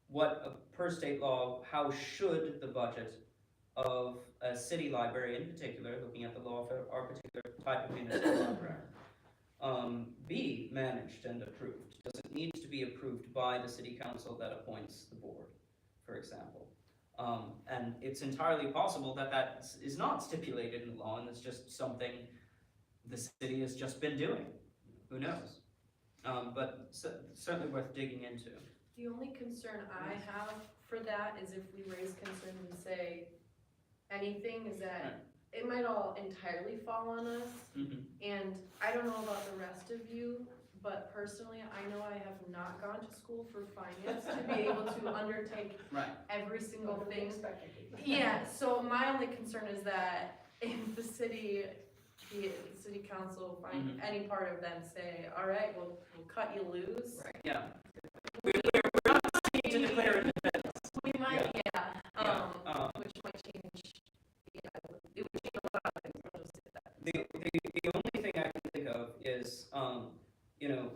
what, per state law, how should the budget of a city library in particular, looking at the law for our particular type of municipal library, be managed and approved? Does it need to be approved by the city council that appoints the board, for example? And it's entirely possible that that is not stipulated in the law and it's just something the city has just been doing. Who knows? But certainly worth digging into. The only concern I have for that is if we raise concerns and say anything, is that it might all entirely fall on us. And I don't know about the rest of you, but personally, I know I have not gone to school for finance to be able to undertake Right. every single thing. expected. Yeah, so my only concern is that if the city city council find any part of them say, all right, we'll cut you loose. Yeah. We're not seeking to declare independence. We might, Yeah. which might change, it would change a lot of things, I'll just say that. The only thing I can think of is, you know,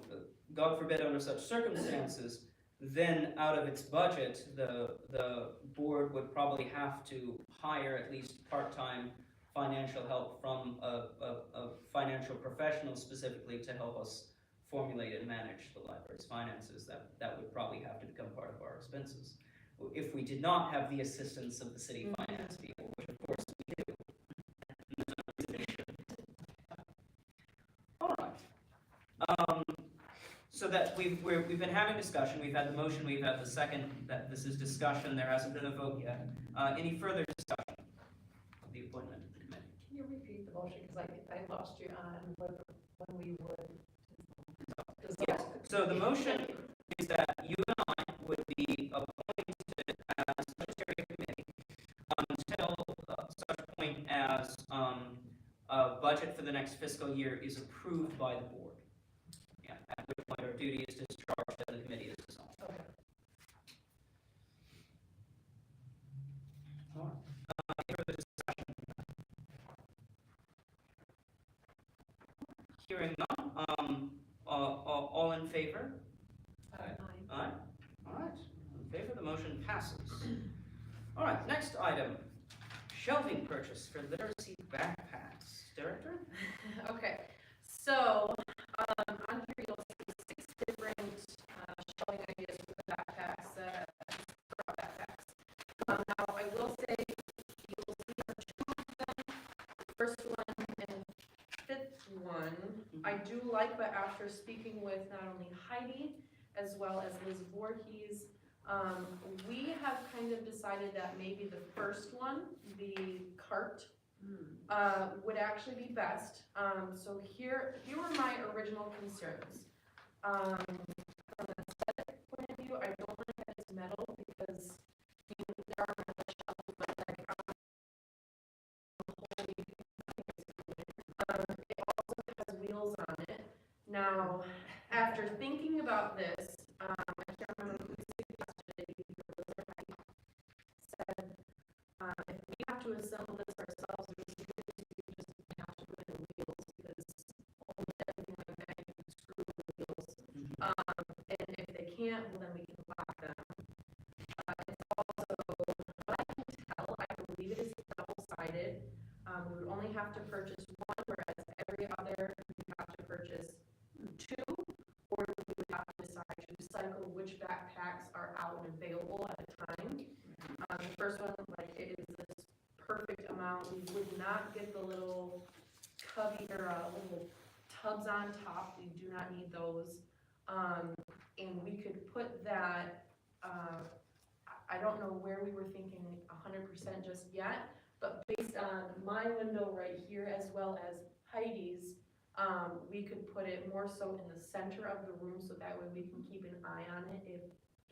God forbid under such circumstances, then out of its budget, the board would probably have to hire at least part-time financial help from a financial professional specifically to help us formulate and manage the library's finances. That would probably have to become part of our expenses. If we did not have the assistance of the city finance people, which of course we do. All right. So that we've been having discussion, we've had the motion, we've had the second, that this is discussion, there hasn't been a vote yet. Any further discussion of the appointment of the committee? Can you repeat the motion, because I lost you on when we would. Yes, so the motion is that you and I would be appointed as budgetary committee until such point as a budget for the next fiscal year is approved by the board. Yeah, at which point our duty is discharged and the committee is dissolved. Okay. All right. Any further discussion? Hearing none, all in favor? Aye. All right, in favor, the motion passes. All right, next item, shelving purchase for literacy backpacks. Director? Okay, so, on here you'll see 6 different, shelving ideas for the backpacks, for our backpacks. Now, I will say, you'll see there are 2 of them, the first one and 5th one, I do like, but after speaking with not only Heidi, as well as Liz Voorhees, we have kind of decided that maybe the first one, the cart, would actually be best. So here were my original concerns. From an aesthetic point of view, I don't like that it's metal because there are metal shelves, but like it also has wheels on it. Now, after thinking about this, I can't remember who suggested it, either Liz or Heidi, said, if we have to assemble this ourselves, there's a good reason we just have to put in wheels because almost everything like that you can screw with wheels. And if they can't, well then we can lock them. It's also, what I can tell, I believe it is double-sided. We would only have to purchase one, whereas every other we have to purchase 2, or we would have to decide to cycle which backpacks are out and available at a time. The first one, like, it is this perfect amount. We would not get the little cubby or little tubs on top. We do not need those. And we could put that, I don't know where we were thinking 100% just yet, but based on my window right here as well as Heidi's, we could put it more so in the center of the room so that way we can keep an eye on it if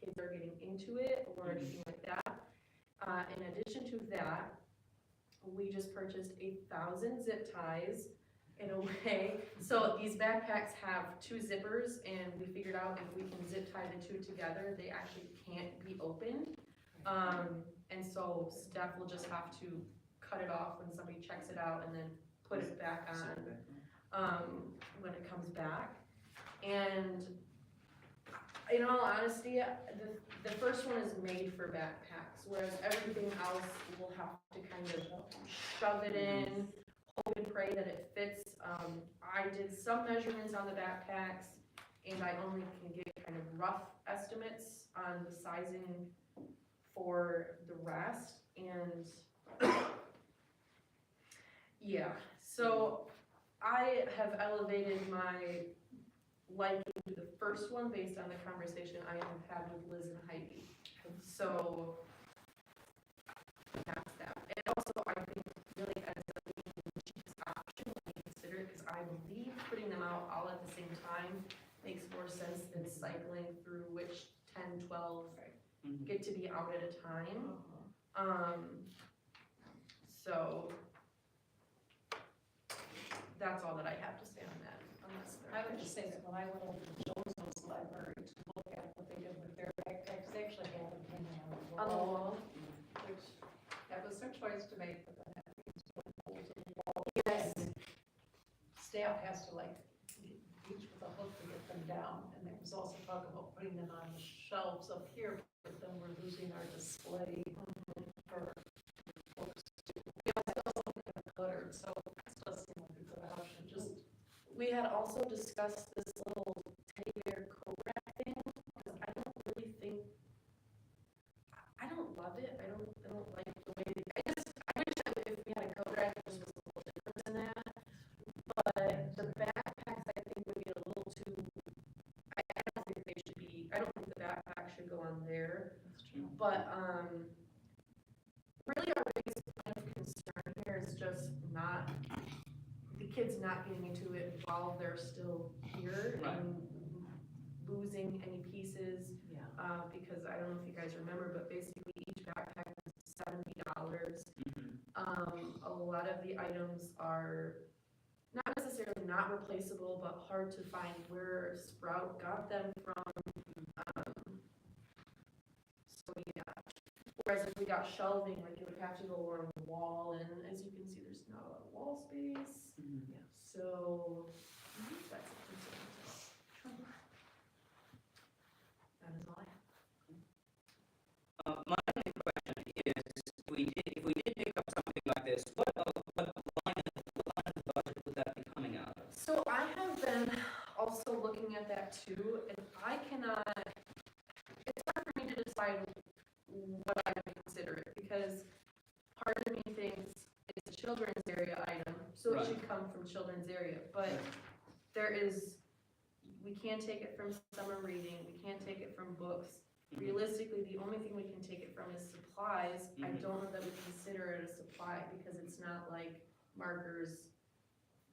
kids are getting into it or anything like that. In addition to that, we just purchased 1,000 zip ties in a way. So these backpacks have 2 zippers, and we figured out if we can zip tie the 2 together, they actually can't be opened. And so staff will just have to cut it off when somebody checks it out and then put it back on when it comes back. And in all honesty, the first one is made for backpacks, whereas everything else will have to kind of shove it in, hope and pray that it fits. I did some measurements on the backpacks, and I only can get kind of rough estimates on the sizing for the rest, and yeah, so I have elevated my liking to the first one based on the conversation I have had with Liz and Heidi. So that's that. And also I think really as the cheapest option when you consider it, because I believe putting them out all at the same time makes more sense than cycling through which 10, 12 get to be out at a time. So that's all that I have to say on that, unless there I are would just say that when I went over to Joseph's library to look at what they did with their backpacks, they actually had them hanging on the on the wall, wall. which, that was their choice to make, but then that means putting holes in the wall. Yes. Staff has to like reach with a hook to get them down, and there was also talk about putting them on the shelves up here, but then we're losing our display for books too. Yeah, it's also kind of cluttered, so it does seem like a good option, just. We had also discussed this little teddy bear coat rack thing, because I don't really think, I don't love it, I don't like the way, I wish that if we had a coat rack, this was a little different than that. But the backpacks, I think, would be a little too, I don't think they should be, I don't think the backpack should go on there. But, really our biggest kind of concern here is just not, the kids not getting into it while they're still here Right. and losing any pieces. Yeah. Because I don't know if you guys remember, but basically each backpack is $70. A lot of the items are not necessarily not replaceable, but hard to find where Sprout got them from. So yeah, whereas if we got shelving, like it would have to go along the wall, and as you can see, there's not a lot of wall space. So that's a concern. That is all I have. My only question is, if we did pick up something like this, what line of the budget would that be coming out of? So I have been also looking at that too, and I cannot, it's hard for me to decide what I would consider it, because part of me thinks it's a children's area item, so Right. it should come from children's area, but there is, we can't take it from summer reading, we can't take it from books. Realistically, the only thing we can take it from is supplies. I Mhm. don't know that we consider it a supply, because it's not like markers,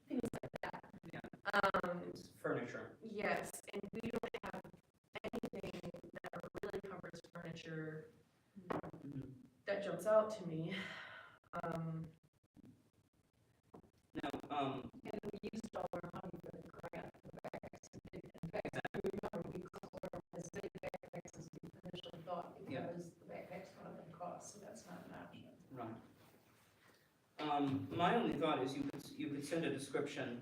things like that. Yeah. It's Furniture. yes, and we don't have anything that really covers furniture that jumps out to me. Now, And we used all our money for the grant, the backpacks, in fact, I remember we called them as big backpacks as we initially thought, Yeah. because the backpacks one of them cost, so that's not an option. right. My only thought is you could send a description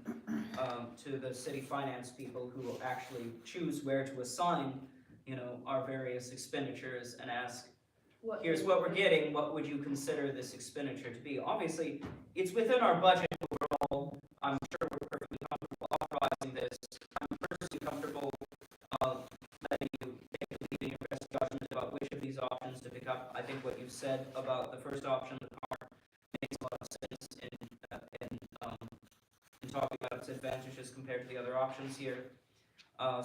to the city finance people who will actually choose where to assign, our various expenditures, and ask, here's what we're getting, what would you consider this expenditure to be? Obviously, it's within our budget overall. I'm sure we're perfectly comfortable authorizing this. I'm personally comfortable letting you take the lead in your best judgment about which of these options to pick up. I think what you've said about the first option, the car, makes a lot of sense in talking about its advantages compared to the other options here.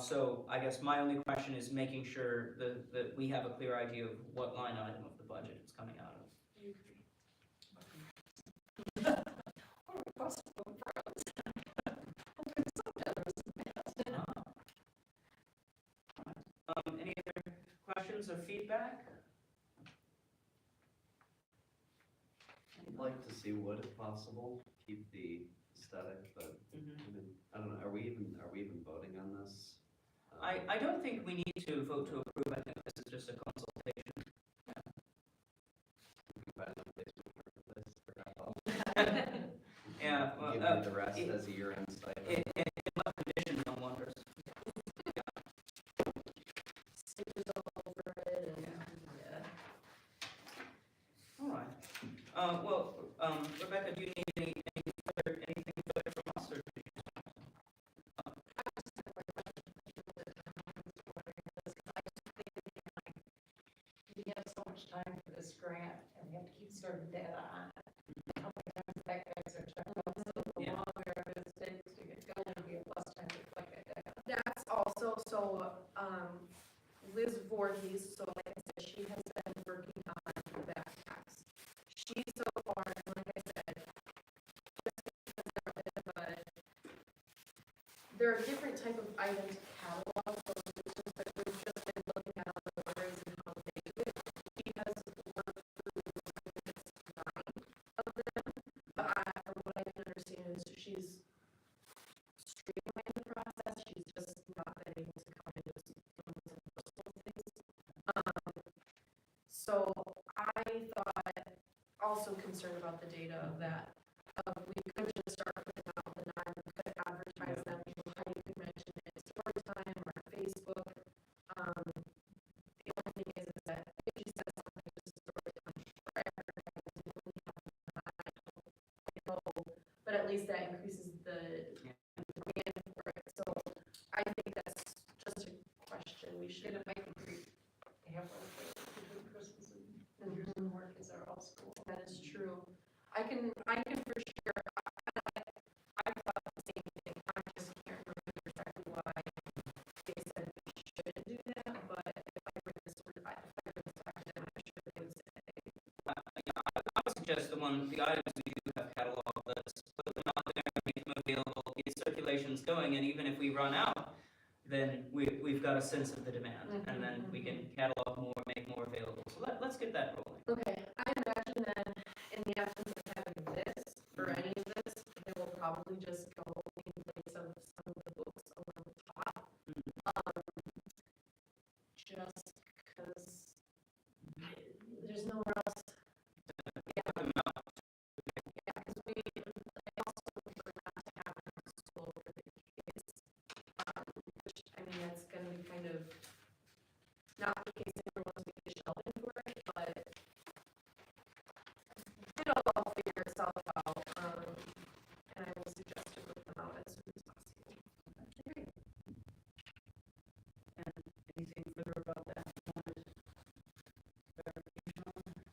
So I guess my only question is making sure that we have a clear idea of what line item of the budget it's coming out of. Any other questions or feedback? I'd like to see what if possible, keep the aesthetic, but I mean, I don't know, are we even voting on this? I don't think we need to vote to approve. I think this is just a consultation. We can find a place for this, for now. Yeah, well, Give me the rest as a year-end stipend. in what condition, no wonders. Stickers all over it, and yeah. All right. Well, Rebecca, do you need anything further from us, or do you just We have so much time for this grant, and we have to keep certain data on it. How many times backpacks are checked out, so the Yeah. longer it takes to get going, we have less time to collect that data. That's also, so, Liz Voorhees, so like I said, she has been working on the backpacks. She so far, and like I said, just because they're a bit of a, they're a different type of item to catalog, so it's just that we've just been looking at other libraries and how they do it. Because the work through, I think it's 9 of them, but from what I can understand is she's also concerned about the data of that. We could just start putting out the nine, we could advertise them, you know, how you could mention it, story time or Facebook. The only thing is that if she says something, just story time for advertising, you only have nine, I know, but at least that increases the demand for it. So I think that's just a question we should. And it might increase, they have one between Christmas and New Year's and work is our all school. That is true. I can for sure, I thought the same thing, I just can't remember exactly why they said we shouldn't do that, but if I bring this back to them, I'm sure they would say. I would suggest the items we do have cataloged, let's put them out there, make them available, get circulations going, and even if we run out, then we've got a sense of the demand, and then we can catalog more, make more available. So let's get that rolling. Okay, I imagine then, in the absence of having this, or any of this, they will probably just go in place of some of the books along the top. Just because there's nowhere else. Yeah, because I also prefer not to have them in school for the kids. Which, I mean, that's gonna be kind of, not the case everyone wants to be shelving for it, but it'll all figure itself out, and I will suggest to put them out as soon as possible. And anything further about that?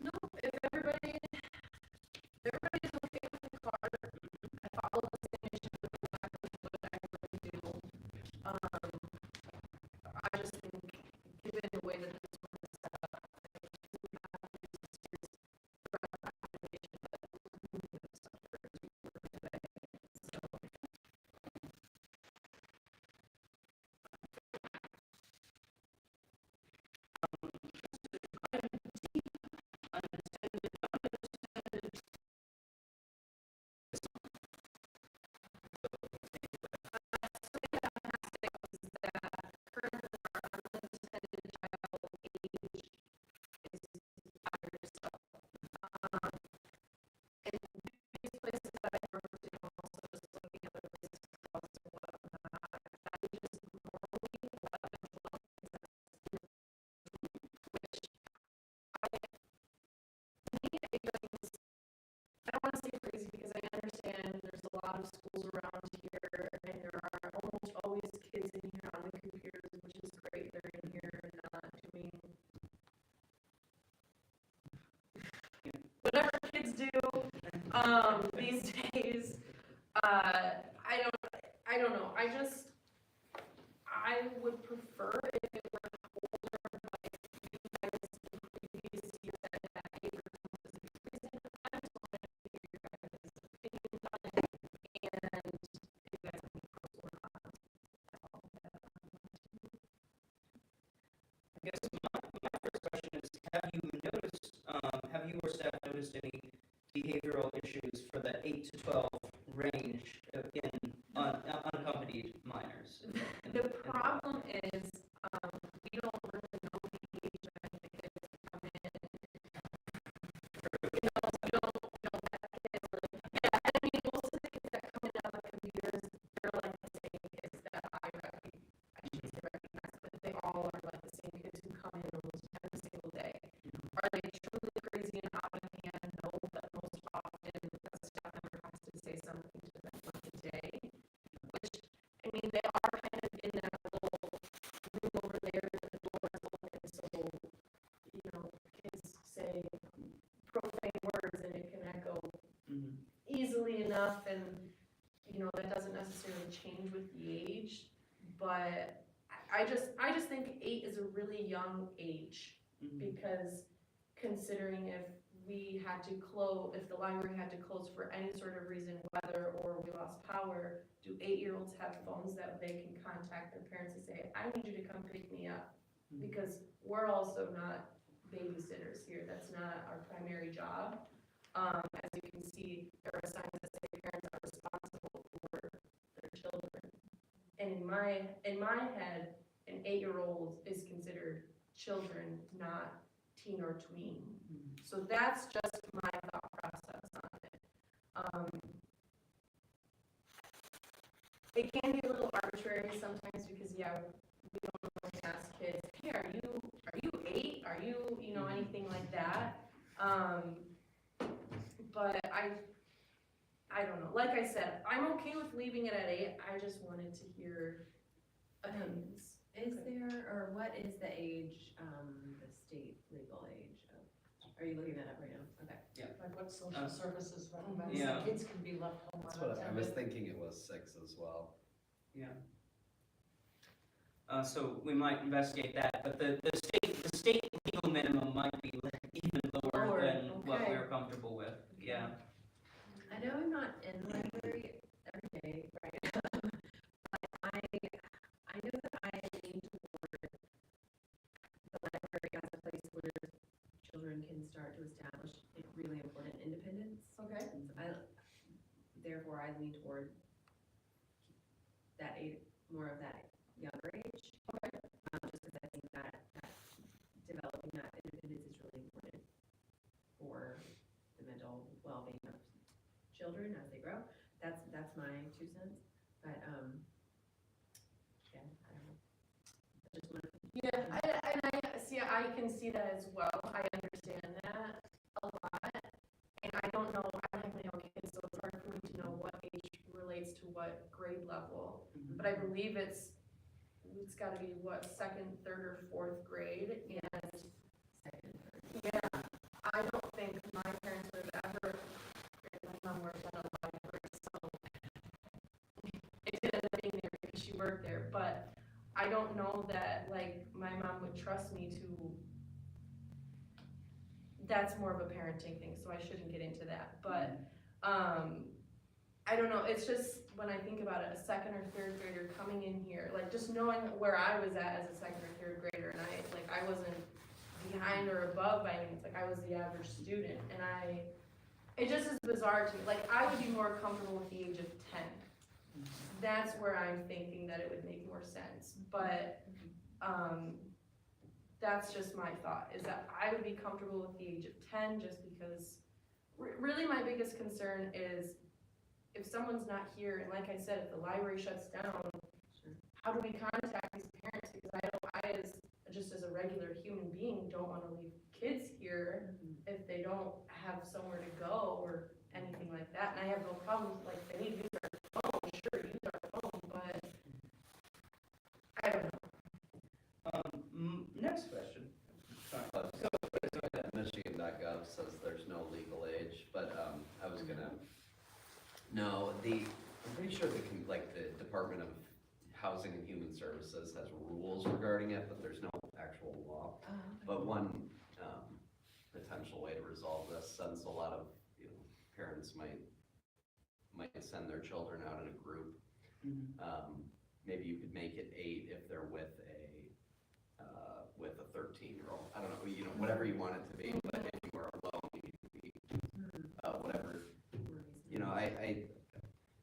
No, if everybody's okay with the card, I follow the same issue with exactly what I really do. I just think, given the way that this one is set up, I think we have to use this year's recommendation, but we need to stuff for as we work today. So, these places that I worked in, also just looking at other places, clubs and whatnot, I just normally 11, 12 things that's which I don't want to say crazy because I understand there's a lot of schools around here and there are almost always kids in here on the computers, which is great. They're in here not doing whatever kids do these days. I don't know. I would prefer if it were older, but if you guys in previous years that had 8 or 10 was increasing, I just wanted to hear your guys' opinions on it, and if you guys have any pros or cons. I guess my first question is, have you or staff noticed any behavioral issues for the 8 to 12 range in unaccompanied minors? The problem is, we don't really know the age of the kids that come in. We don't have kids really. Yeah, I mean, most of the kids that come in on the computers, they're like the same kids that I shouldn't say recognize, but they all are like the same kids who come in almost every single day. Are they truly crazy and out of hand? No, but most often the staff member has to say something to them once a day, which, I mean, they are kind of in that little room over there, the door is open, so, you know, kids say profane words and it can echo easily enough, and, you know, that doesn't necessarily change with the age, but I just think 8 is a really young age, because considering if we had to close, if the library had to close for any sort of reason, weather or we lost power, do 8-year-olds have phones that they can contact their parents and say, I need you to come pick me up? Because we're also not babysitters here. That's not our primary job. As you can see, there are signs that say parents are responsible for their children. And in my head, an 8-year-old is considered children, not teen or tween. So that's just my thought process. It can be a little arbitrary sometimes because, yeah, we don't really ask kids, hey, are you 8? Are you, anything like that? But I don't know. Like I said, I'm okay with leaving it at 8. I just wanted to hear opinions. Is there, or what is the age, the state legal age of, are you looking that up right now? Okay. Like what social services recommends Yeah. that kids can be left home That's what I was unattended. thinking, it was 6 as well. So we might investigate that, but the state legal minimum might be even lower Lower, than what okay. we're comfortable with, yeah. I know I'm not in the library every day, right? But I know that I lean toward the library as a place where children can start to establish like, really important independence. Okay. Therefore, I lean toward that age, more of that younger age. Okay. Just because I think that developing that independence is really important for the mental well-being of children as they grow. That's my 2 cents. But yeah, I don't know. I just want to. Yeah, I can see that as well. I understand that a lot. And I don't know, I don't have any own kids, so it's hard for me to know what age relates to what grade level. But I believe it's gotta be what, 2nd, 3rd, or 4th grade, and yeah, I don't think my parents would have ever, my mom worked at a library, so it did end up being there because she worked there, but I don't know that, like, my mom would trust me to, that's more of a parenting thing, so I shouldn't get into that, but, I don't know, it's just, when I think about it, a 2nd or 3rd grader coming in here, like, just knowing where I was at as a 2nd or 3rd grader, and I wasn't behind or above by any means, like, I was the average student, and it just is bizarre to me, like, I would be more comfortable with the age of 10. That's where I'm thinking that it would make more sense, but, that's just my thought, is that I would be comfortable with the age of 10, just because, really my biggest concern is, if someone's not here, and like I said, if the library shuts down, how do we contact these parents? Because just as a regular human being, don't want to leave kids here if they don't have somewhere to go or anything like that. And I have no problem, like, they need to use their phone, sure, use their phone, but I don't know. Next question. Sorry. Michigan.gov says there's no legal age, but I was gonna, no, I'm pretty sure the Department of Housing and Human Services has rules regarding it, but there's no actual law. But one potential way to resolve this, since a lot of parents might send their children out in a group, maybe you could make it 8 if they're with a 13-year-old. I don't know, whatever you want it to be, but if you are alone, you need to be whatever.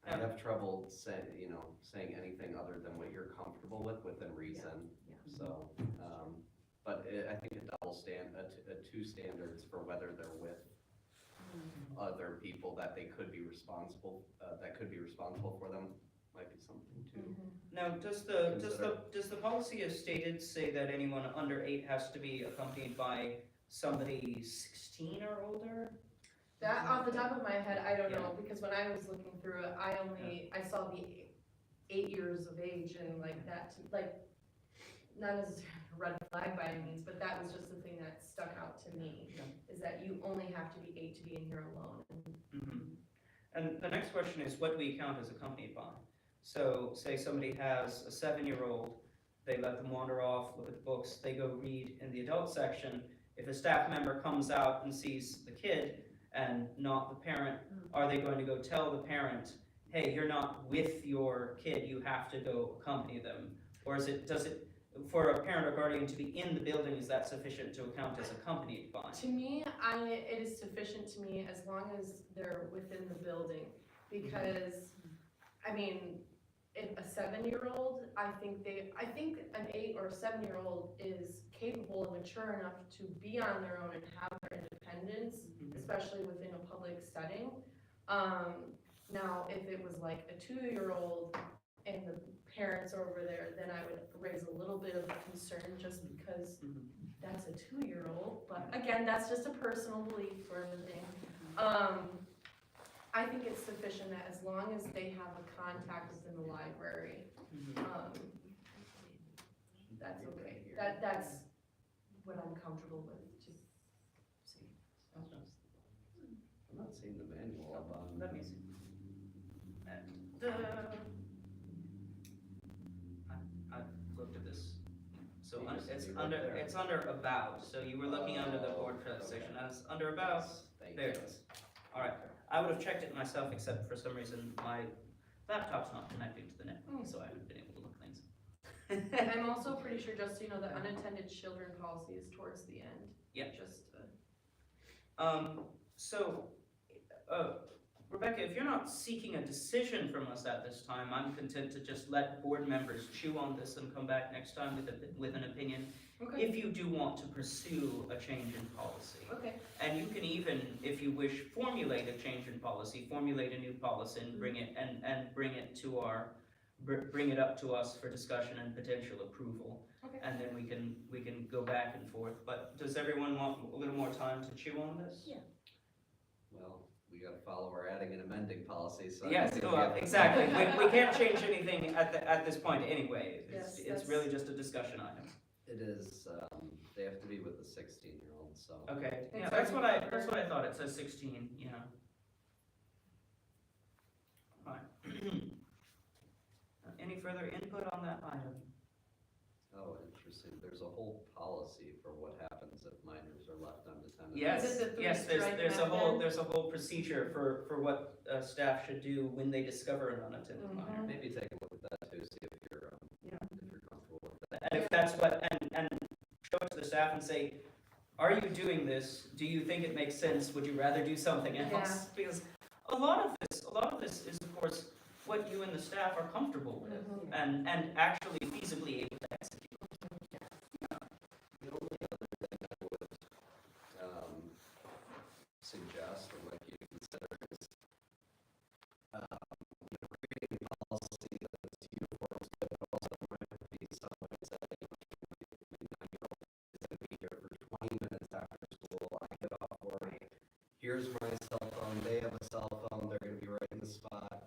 I have trouble saying anything other than what you're comfortable with within reason. Yeah. So, but I think a double two standards for whether they're with other people that they could be responsible, for them might be something too. Now, does the policy as stated say that anyone under 8 has to be accompanied by somebody 16 or older? That, off the top of my head, I don't know, because when I was looking through it, I saw the 8 years of age, and like that, not necessarily a red flag by any means, but that was just the thing that stuck out to me, is that you only have to be 8 to be in here alone. And the next question is, what do we count as accompanied by? So, say somebody has a 7-year-old, they let them wander off, look at the books, they go read in the adult section. If a staff member comes out and sees the kid and not the parent, are they going to go tell the parent, hey, you're not with your kid, you have to go accompany them? Or does it, for a parent or guardian to be in the building, is that sufficient to account as accompanied by? To me, it is sufficient to me as long as they're within the building, because, I mean, if a 7-year-old, I think an 8 or 7-year-old is capable and mature enough to be on their own and have their independence, especially within a public setting. Now, if it was like a 2-year-old and the parents are over there, then I would raise a little bit of a concern just because that's a 2-year-old, but again, that's just a personal belief sort of thing. I think it's sufficient that as long as they have a contact within the library, that's okay. That's what I'm comfortable with, to see. I'm not seeing the manual up on. Let me see. I've looked at this. So it's under about, so you were looking under the board trust section, as under about, Thank there you. it is. All right, I would have checked it myself, except for some reason my laptop's not connecting to the net, so I haven't been able to look things. I'm also pretty sure, just so you know, the unattended children policy is towards the end. Yeah. Just to. Rebecca, if you're not seeking a decision from us at this time, I'm content to just let board members chew on this and come back next time with an opinion. Okay. If you do want to pursue a change in policy. Okay. And you can even, if you wish, formulate a change in policy, formulate a new policy and bring it, and bring it to bring it up to us for discussion and potential approval. Okay. And then we can go back and forth. But does everyone want a little more time to chew on this? Yeah. Well, we gotta follow our adding and amending policy, so. I Yes, think we well, have- exactly. We can't change anything at this point anyway. Yes, It's that's- really just a discussion item. It is, they have to be with the 16-year-old, so. Okay, yeah, It's that's what already I thought. It says 16, yeah. Alright. Any further input on that item? Oh, interesting. There's a whole policy for what happens if minors are left unattended. Yes, Is it the yes, three-strike there's method? a whole procedure for what staff should do when they discover an unattended minor. Maybe take a look at that too, see if you're comfortable with that. And if that's what, and show it to the staff and say, are you doing this? Do you think it makes sense? Would you rather do something else? Yeah. Because a lot of this is of course what you and the staff are comfortable with and actually feasibly able to execute. The only other thing I would suggest or like you to consider is creating a policy that's uniform, but also might be somebody saying, my 9-year-old is going to be here for 20 minutes after school, I get off work, here's my cell phone, they have a cell phone, they're going to be right in the spot.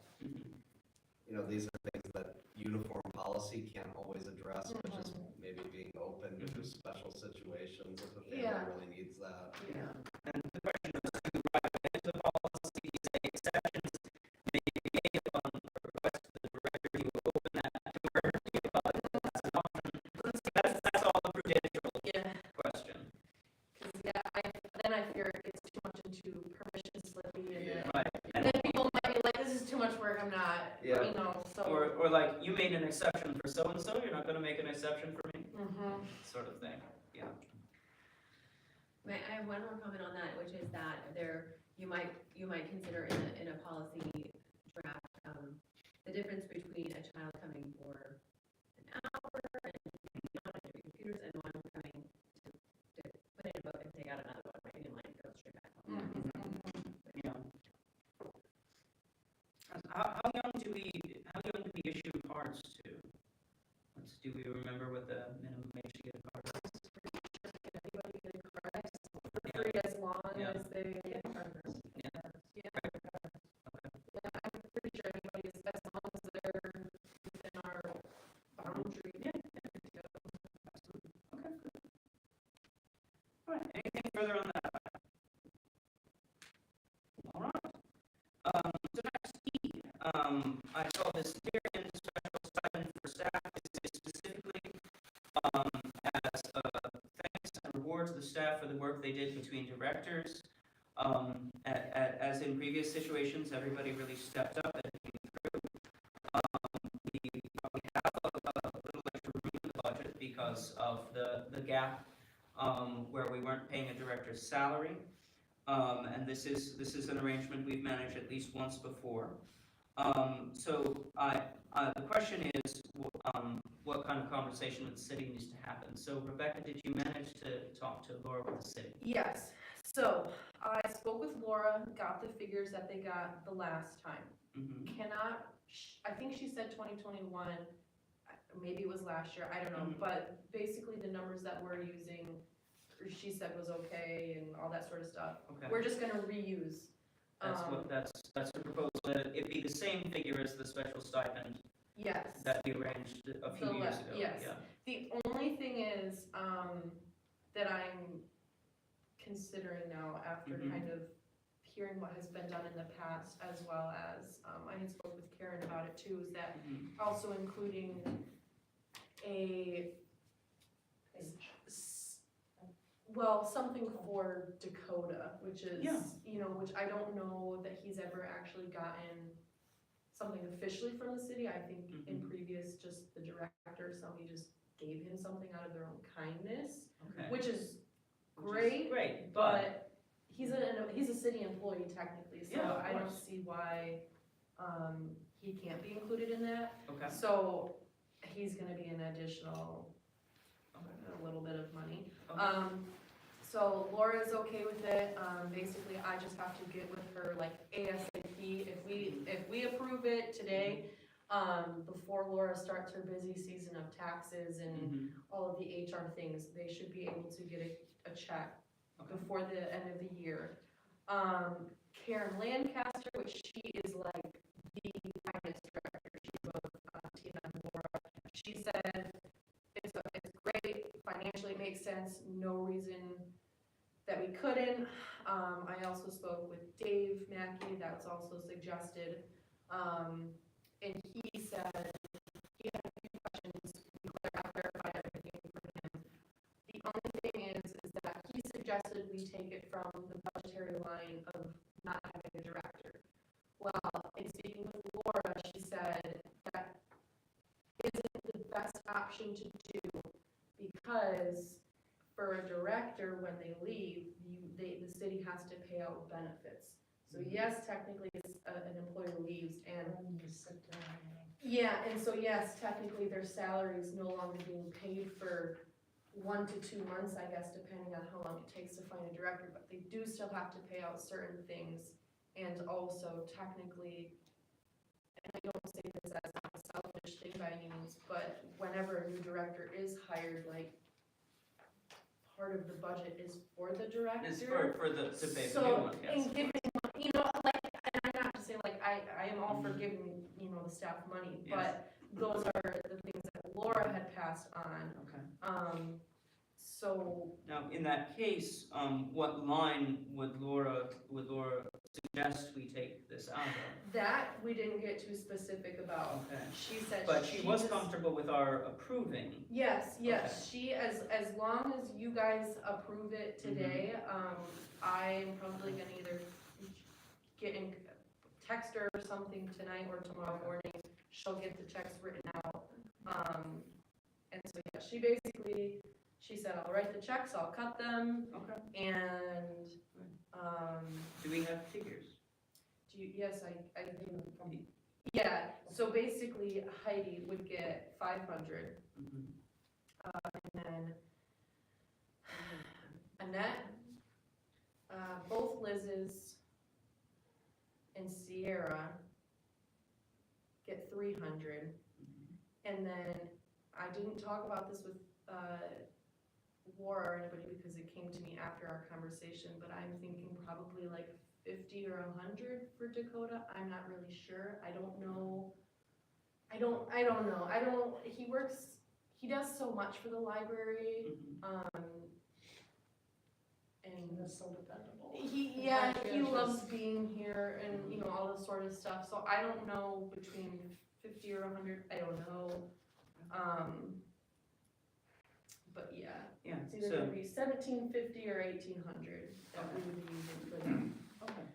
You know, these are things that uniform policy can't always address, but just maybe being open to special situations if a family Yeah. really needs that. Yeah. And the question is to write it into the policy, say exceptions may be made upon the request of the director, you will open that door, you about it, that's an option. That's all the prudential Yeah. question. Yeah, then I fear it gets too much into permission slipping and then. Right. And then people might be like, this is too much work, I'm not, Yeah. you know, so. Or like, you made an exception for so-and-so, you're not gonna make an exception for me, sort of thing, yeah. I have one more comment on that, which is that you might consider in a policy draft, the difference between a child coming for an hour and on their computers and one coming to put in a book and take out another one, right, and like go straight back home. Yeah. How young do we issue cards to? Do we remember what the minimum age to get a card is? Anybody get a card, free as long Yeah. as they. Yeah. Yeah, I'm pretty sure anybody, as long as they're within our boundary. Yeah. Absolutely. Okay, good. All right, anything further on that? All right. So next E, I saw this year-end special stipend for staff. This is specifically as thanks and reward to the staff for the work they did between directors. As in previous situations, everybody really stepped up and came through. We have a little extra room in the budget because of the gap where we weren't paying a director's salary. And this is an arrangement we've managed at least once before. So the question is, what kind of conversation with the city needs to happen? So Rebecca, did you manage to talk to Laura with the city? Yes, So, I spoke with Laura, got the figures that they got the last time. Mhm. I think she said 2021, maybe it was last year, I don't know, Mhm. but basically the numbers that we're using, she said was okay and all that sort of stuff. Okay. We're just gonna reuse. That's the proposal, that it be the same figure as the special stipend Yes. that we arranged a few The years le- ago, yes. yeah. The only thing is, that I'm considering now after Mhm. kind of hearing what has been done in the past, as well as, I had spoke with Karen about it too, is that Mhm. also including a, something for Dakota, which is, Yeah. which I don't know that he's ever actually gotten something officially from the city. I think in Mhm. previous, just the director, somebody just gave him something out of their own kindness, Okay. which is Which is great, Great, but, but he's a city employee technically, so Yeah, of I don't course. see why, he can't be included in that. okay, So he's gonna be an additional, a little bit of money. Okay. So Laura's okay with it, basically I just have to get with her like ASAP, if we approve it today, before Laura starts her busy season of taxes and Mhm. all of the HR things, they should be able to get a check Okay. before the end of the year. Karen Lancaster, which she is like the finance director, she's both, Tina and Laura, she said it's great, financially it makes sense, no reason that we couldn't. I also spoke with Dave Mackey, that was also suggested, and he said he had a few questions, we clarified everything for him. The only thing is that he suggested we take it from the budgetary line of not having a director. Well, in speaking with Laura, she said that isn't the best option to do, because for a director, when they leave, the city has to pay out benefits. So yes, technically, it's an employee leaves, and yeah, and so yes, technically their salary is no longer being paid for 1 to 2 months, I guess, depending on how long it takes to find a director, but they do still have to pay out certain things. And also technically, and I don't say this as a selfish thing by any means, but whenever a new director is hired, like, part of the budget is for the director. It's for the, to pay the new So, one, yes. and giving, like, and I'm not to say, like, I am all for giving, the staff money, Yes. but those are the things that Laura had passed on. Okay. So, Now, in that case, what line would Laura suggest we take this out of? that we didn't get too specific about. Okay. She said But she was just- comfortable with our approving. Yes, she, as long as you guys approve it today, I'm probably gonna either text her or something tonight or tomorrow morning, she'll get the checks written out. And so, yeah, she said, I'll write the checks, I'll cut them, Okay. and, Do we have figures? yes, I think, yeah, so basically Heidi would get 500. Mhm. And then Annette, both Liz's and Sierra get 300. And then I didn't talk about this with Laura or anybody because it came to me after our conversation, but I'm thinking probably like 50 or 100 for Dakota. I'm not really sure. I don't know. He does so much for the library. Mhm. And That's so dependable. he loves being here and, all this sort of stuff. So I don't know between 50 or 100, I don't know. But yeah, Yeah, it's either gonna be 1750 or 1800 that we would be using for them. okay.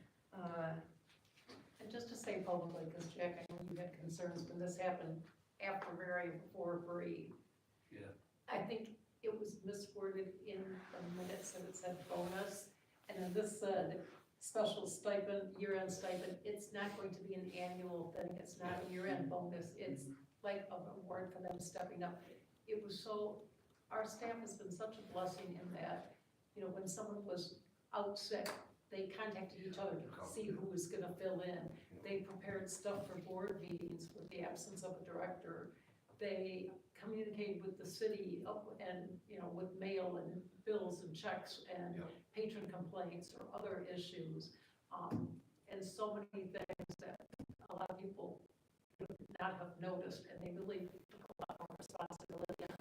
And just to say publicly, because Jack, I know you had concerns when this happened after Mary before Bree. Yeah. I think it was misworded in the minutes that it said bonus, and then this said special stipend, year-end stipend. It's not going to be an annual thing, it's not a year-end bonus, it's like an award for them stepping up. It was so, our staff has been such a blessing in that, when someone was out sick, they contacted each other to see who was gonna fill in. They prepared stuff for board meetings with the absence of a director. They communicated with the city and, you know, with mail and bills and checks and Yeah. patron complaints or other issues. And so many things that a lot of people would not have noticed, and they really took a lot more responsibility on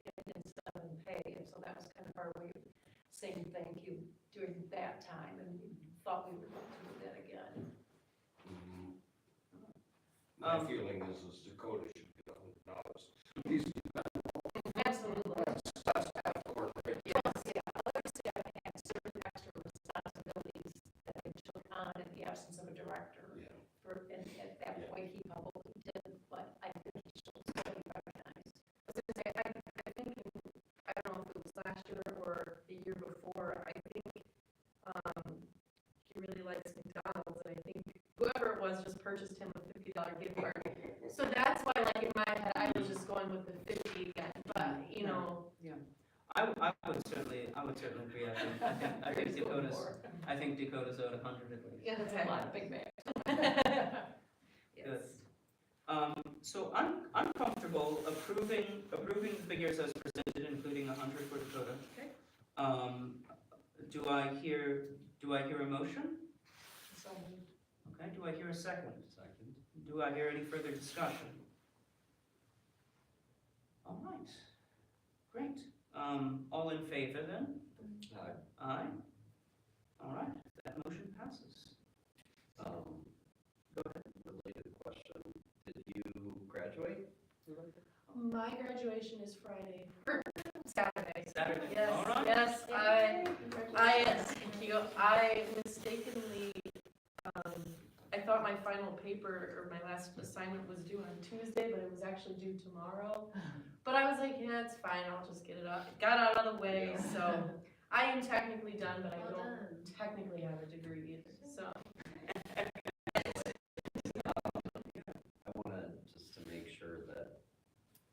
it instead of pay. And so that was kind of our way of saying thank you during that time, and we thought we would like to do that again. My feeling is Dakota should be on the notice. These Absolutely. that's half the work. Yes, yeah, others have had certain extra responsibilities that they took on in the absence of a director. Yeah. And at that Yeah. point, he probably did, but I think he should still be recognized. I was gonna say, I think, I don't know if it was last year or the year before, I think, he really likes McDonald's, and I think whoever it was just purchased him a $50 gift card. So that's why, like, in my head, I was just going with the 50 again, but, you know. I would certainly agree. I think Dakota's owed 100 at least. Yeah, that's A a lot lot. of big bags. Good. So I'm comfortable approving the figures as presented, including 100 for Dakota. Okay. Do I hear a motion? So Okay, do I hear a second? Second. Do I hear any further discussion? All right, great. All in favor then? Aye. All right, that motion passes. Go ahead. Related question, did you graduate? My graduation is Friday, or Saturday. Saturday, Yes, all right. yes, thank you. I mistakenly, I thought my final paper, or my last assignment was due on Tuesday, but it was actually due tomorrow. But I was like, yeah, it's fine, I'll just get it up. It got out of the way, so I am technically done, but I Well don't done. technically have a degree either, so. I wanna, just to make sure that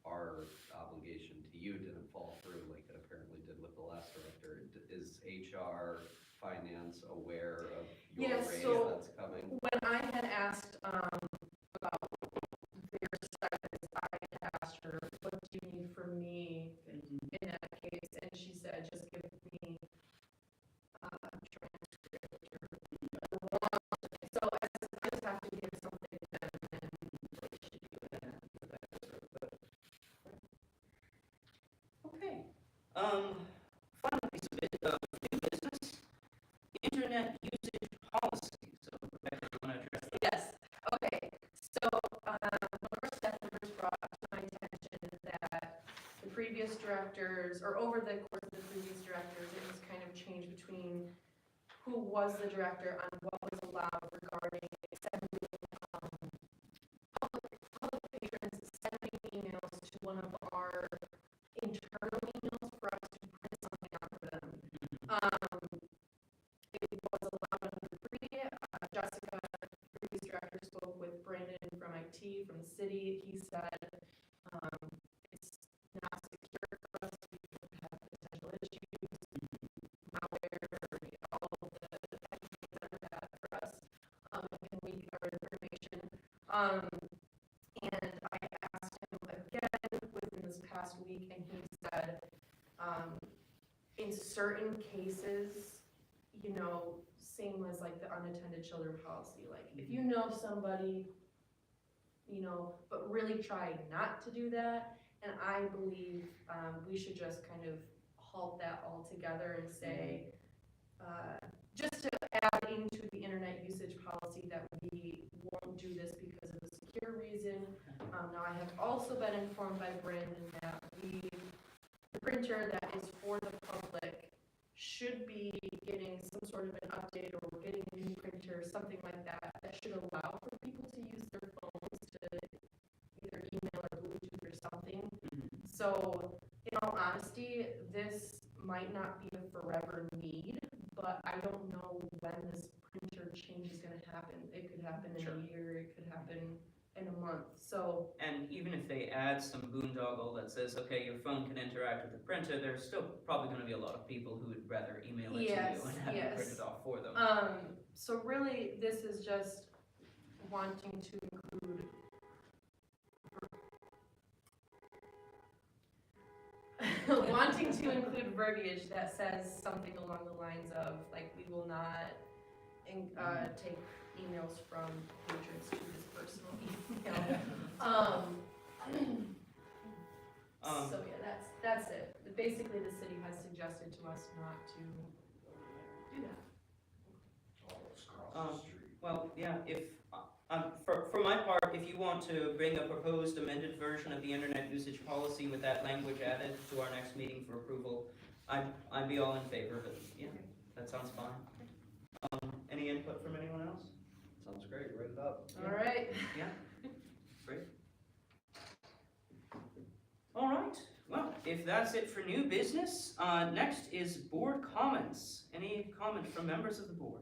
our obligation to you didn't fall through like it apparently did with the last director. Is HR, finance aware of your Yes, raise so- that's coming? When I had asked, about their stipends, I had asked her, what do you need from me in that case? And she said, just give me, transcript or, so I just have to give something to them and they should do that. Okay. Final piece of new business, internet usage policy. So Rebecca, you want to address that? Yes, okay, so, one of our staff members brought to my attention that the previous directors, or over the course of the previous directors, it was kind of changed between who was the director on what was allowed regarding sending, public patrons sending emails to one of our internal emails for us to print something out for them. It was allowed under free, Jessica, the previous director, spoke with Brandon from IT, from the city. He said, it's not secure for us, we could have potential issues, malware, all of the things that are bad for us, can leak our information. And I asked him again within this past week, and he said, in certain cases, you know, same as like the unattended children policy, like if you know somebody, you know, but really try not to do that, and I believe, we should just kind of halt that altogether and say, just to add into the internet usage policy that we won't do this because of a secure reason. Now I have also been informed by Brandon that the printer that is for the public should be getting some sort of an update, or we're getting a new printer, something like that, that should allow for people to use their phones to either email or Bluetooth or something. So, in all honesty, this might not be a forever need, but I don't know when this printer change is gonna happen. It could happen in Sure. a year, it could happen in a month, so, And even if they add some boondoggle that says, okay, your phone can interact with the printer, there's still probably gonna be a lot of people who would rather email it to you Yes, and have it yes. printed off for them. so really, this is just wanting to include wanting to include verbiage that says something along the lines of, like, we will not take emails from patrons to his personal email. So yeah, that's it. Basically, the city has suggested to us not to do that. Oh, it's across the street. Well, yeah, if, for my part, if you want to bring a proposed amended version of the internet usage policy with that language added to our next meeting for approval, I'd be all in favor of it, yeah, that sounds fine. Any input from anyone else? Sounds great, write it up. All right. Yeah, great. All right, well, if that's it for new business, next is board comments. Any comment from members of the board?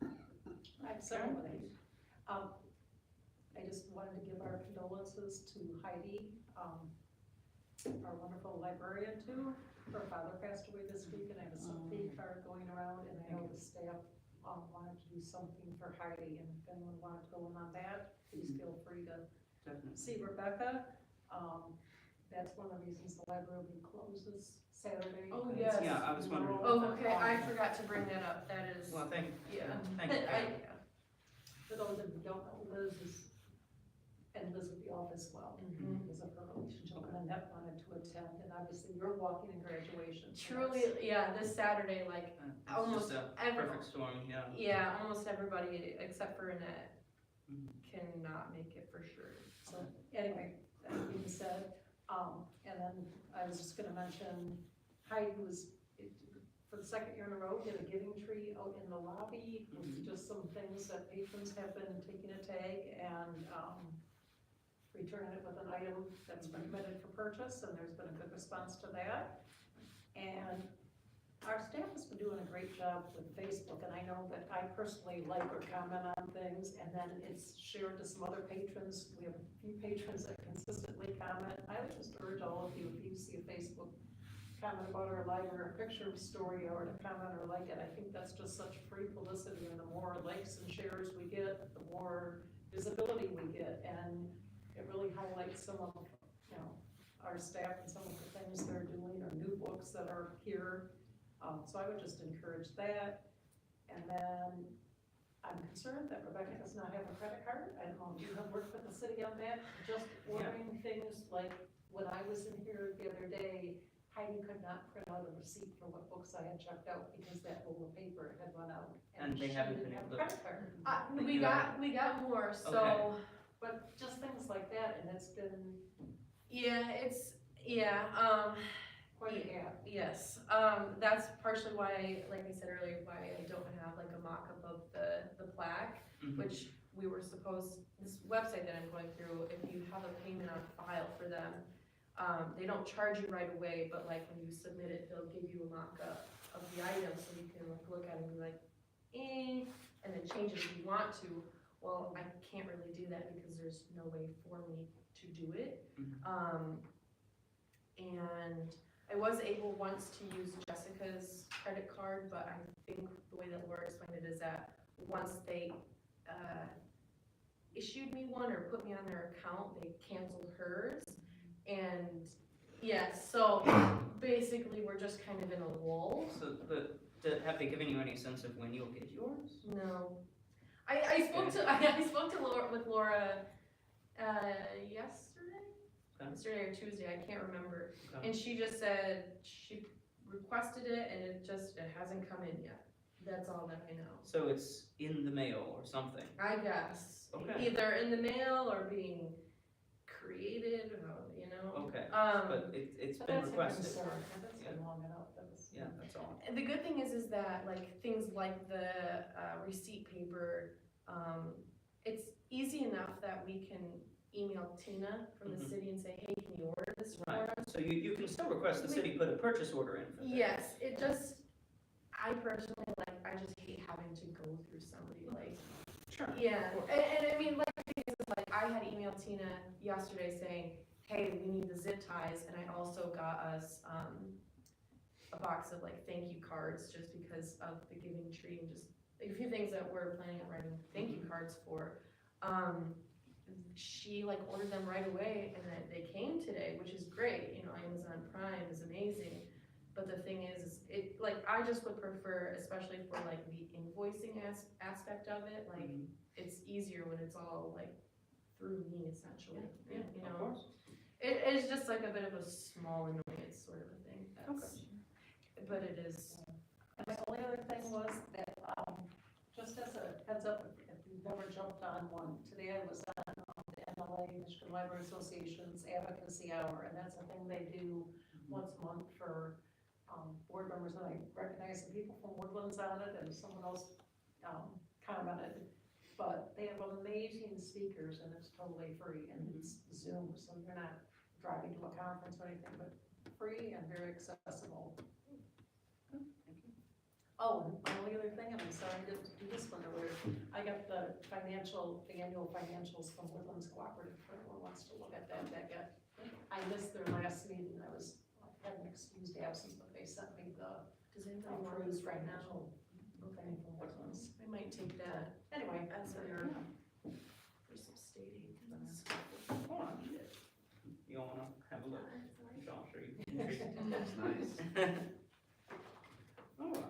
I have several things. I just wanted to give our condolences to Heidi, our wonderful librarian too. Her father passed away this week, and I have a sympathy card going around, and I know the staff wanted to do something for Heidi, and if anyone wanted to go in on that, please feel free to Definitely. see Rebecca. That's one of the reasons the library closes Saturday. Oh, because yes. Yeah, I was wondering. Oh, okay, I forgot to bring that up. That is, Well, thank you. yeah. Thank you. For those of you who don't know, Liz is, and Liz would be off as well, Mhm. because of her relationship, and Annette wanted to attend, and obviously you're walking in graduation. so Truly, that's- yeah, this Saturday, like, It's almost just a every- perfect storm, yeah. yeah, almost everybody except for Annette Mhm. cannot make it for sure. So, anyway, that being said, and then I was just gonna mention, Heidi was, for the second year in a row, did a giving tree out in the lobby with just some things that patrons have been taking a tag and, returning it with an item that's recommended for purchase, and there's been a good response to that. And our staff has been doing a great job with Facebook, and I know that I personally like or comment on things, and then it's shared to some other patrons. We have a few patrons that consistently comment. I would just urge all of you, if you see a Facebook comment about our library, a picture of story, or to comment or like it, I think that's just such free publicity, and the more likes and shares we get, the more visibility we get, and it really highlights some of, our staff and some of the things they're doing, or new books that are here. So I would just encourage that. And then I'm concerned that Rebecca does not have a credit card. I don't know if you have worked with the city on that, just ordering things like, when I was in here the other day, Heidi could not print out a receipt for what books I had checked out because that roll of paper had run out. And they she haven't didn't been have a able to- credit card. We got more, so, Okay. But just things like that, and it's been yeah, it's, yeah, quite a gap. yes, that's partially why, like I said earlier, why I don't have like a mock-up of the plaque, Mhm. which we were supposed, this website that I'm going through, if you have a payment on file for them, they don't charge you right away, but like when you submit it, they'll give you a mock-up of the item, so you can like look at it and be like, and then change it if you want to. Well, I can't really do that because there's no way for me to do it. And I was able once to use Jessica's credit card, but I think the way that Laura explained it is that once they issued me one or put me on their account, they canceled hers. And yeah, so basically we're just kind of in a lull. So, have they given you any sense of when you'll get yours? No. I spoke to Laura, with Laura yesterday? Okay. Yesterday or Tuesday, I can't remember. Okay. And she just said she requested it and it hasn't come in yet. That's all that I know. So it's in the mail or something? I guess. Okay. Either in the mail or being created, Okay, Um, but it's But been that's a requested. concern, and that's been long enough, Yeah, that's all. And the good thing is that like things like the receipt paper, it's easy enough that we can email Tina from the Mhm. city and say, hey, can you order this for Right, us? so you can still request the city put a purchase order in for that. Yes, it just, I personally, like, I just hate having to go through somebody, like, Sure. yeah, and I mean, like, the thing is like, I had emailed Tina yesterday saying, hey, we need the zip ties, and I also got us, a box of like thank you cards, just because of the Giving Tree, and just a few things that we're planning on writing thank you cards for. She like ordered them right away, and then they came today, which is great, you know, Amazon Prime is amazing. But the thing is it, like, I just would prefer, especially for like the invoicing aspect of it, like, it's easier when it's all like through me essentially, you Of know? course. It's just like a bit of a small annoyance sort of a thing, that's, but it is. And the only other thing was that, just as a heads up, if you've never jumped on one, today I was on the MLA, Michigan Library Association's Advocacy Hour, and that's a thing they do once a month for board members, and I recognize the people from Woodlands on it, and someone else commented. But they have amazing speakers, and it's totally free, and it's Zoom, so you're not driving to a conference or anything, but free and very accessible. Oh, and my only other thing, and I'm sorry I didn't do this one earlier, I got the annual financials from Woodlands Cooperative, if anyone wants to look at that, I missed their last meeting, I had an excused absence, but they sent me the Does anybody want these right now? thing from Woodlands. I might take that. Anyway, That's that's there it. for some state aid. Hold on. You all wanna have a look? Josh, are you? That's nice. All right.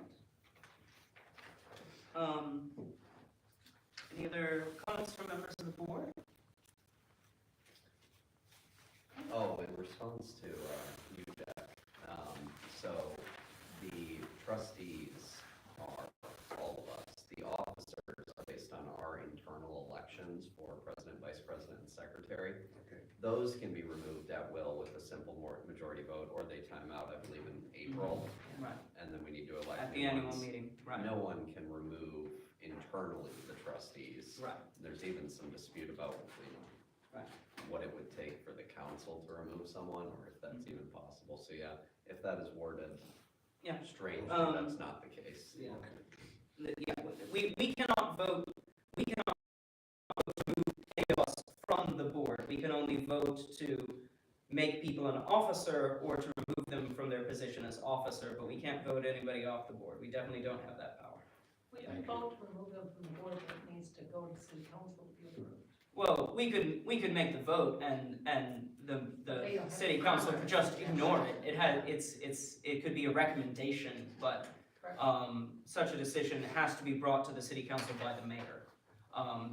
Any other comments from members of the board? Oh, in response to, you, Jack, so the trustees are all of us. The officers are based on our internal elections for president, vice president, and secretary. Okay. Those can be removed at will with a simple majority vote, or they time out, I believe, in April, Right, and then we need to elect at the new annual ones. meeting, right. No one can remove internally the trustees. Right. There's even some dispute about, Right. what it would take for the council to remove someone, or if that's even possible. So yeah, if that is worded Yeah. strangely, that's not the case. Yeah. Yeah, we cannot vote, we cannot vote to remove any of us from the board. We can only vote to make people an officer or to remove them from their position as officer, but we can't vote anybody off the board. We definitely don't have that power. We can vote to remove them from the board, but it needs to go to city council to be approved. Well, we could make the vote and the They don't have city to council honor could it. just ignore it. It could be a recommendation, but Correct. such a decision has to be brought to the city council by the mayor.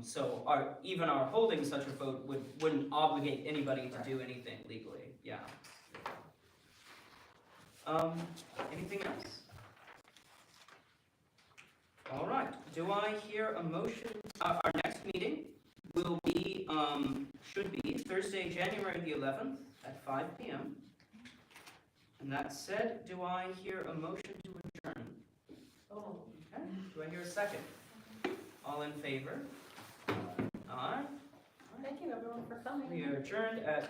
So even our holding such a vote wouldn't obligate anybody to do anything legally, yeah. Anything else? All right, do I hear a motion? Our next meeting will be, should be Thursday, January the 11th at 5 p.m. And that said, do I hear a motion to adjourn? Oh. Okay, do I hear a second? All in favor? Aye. Thank you everyone for coming. We are adjourned at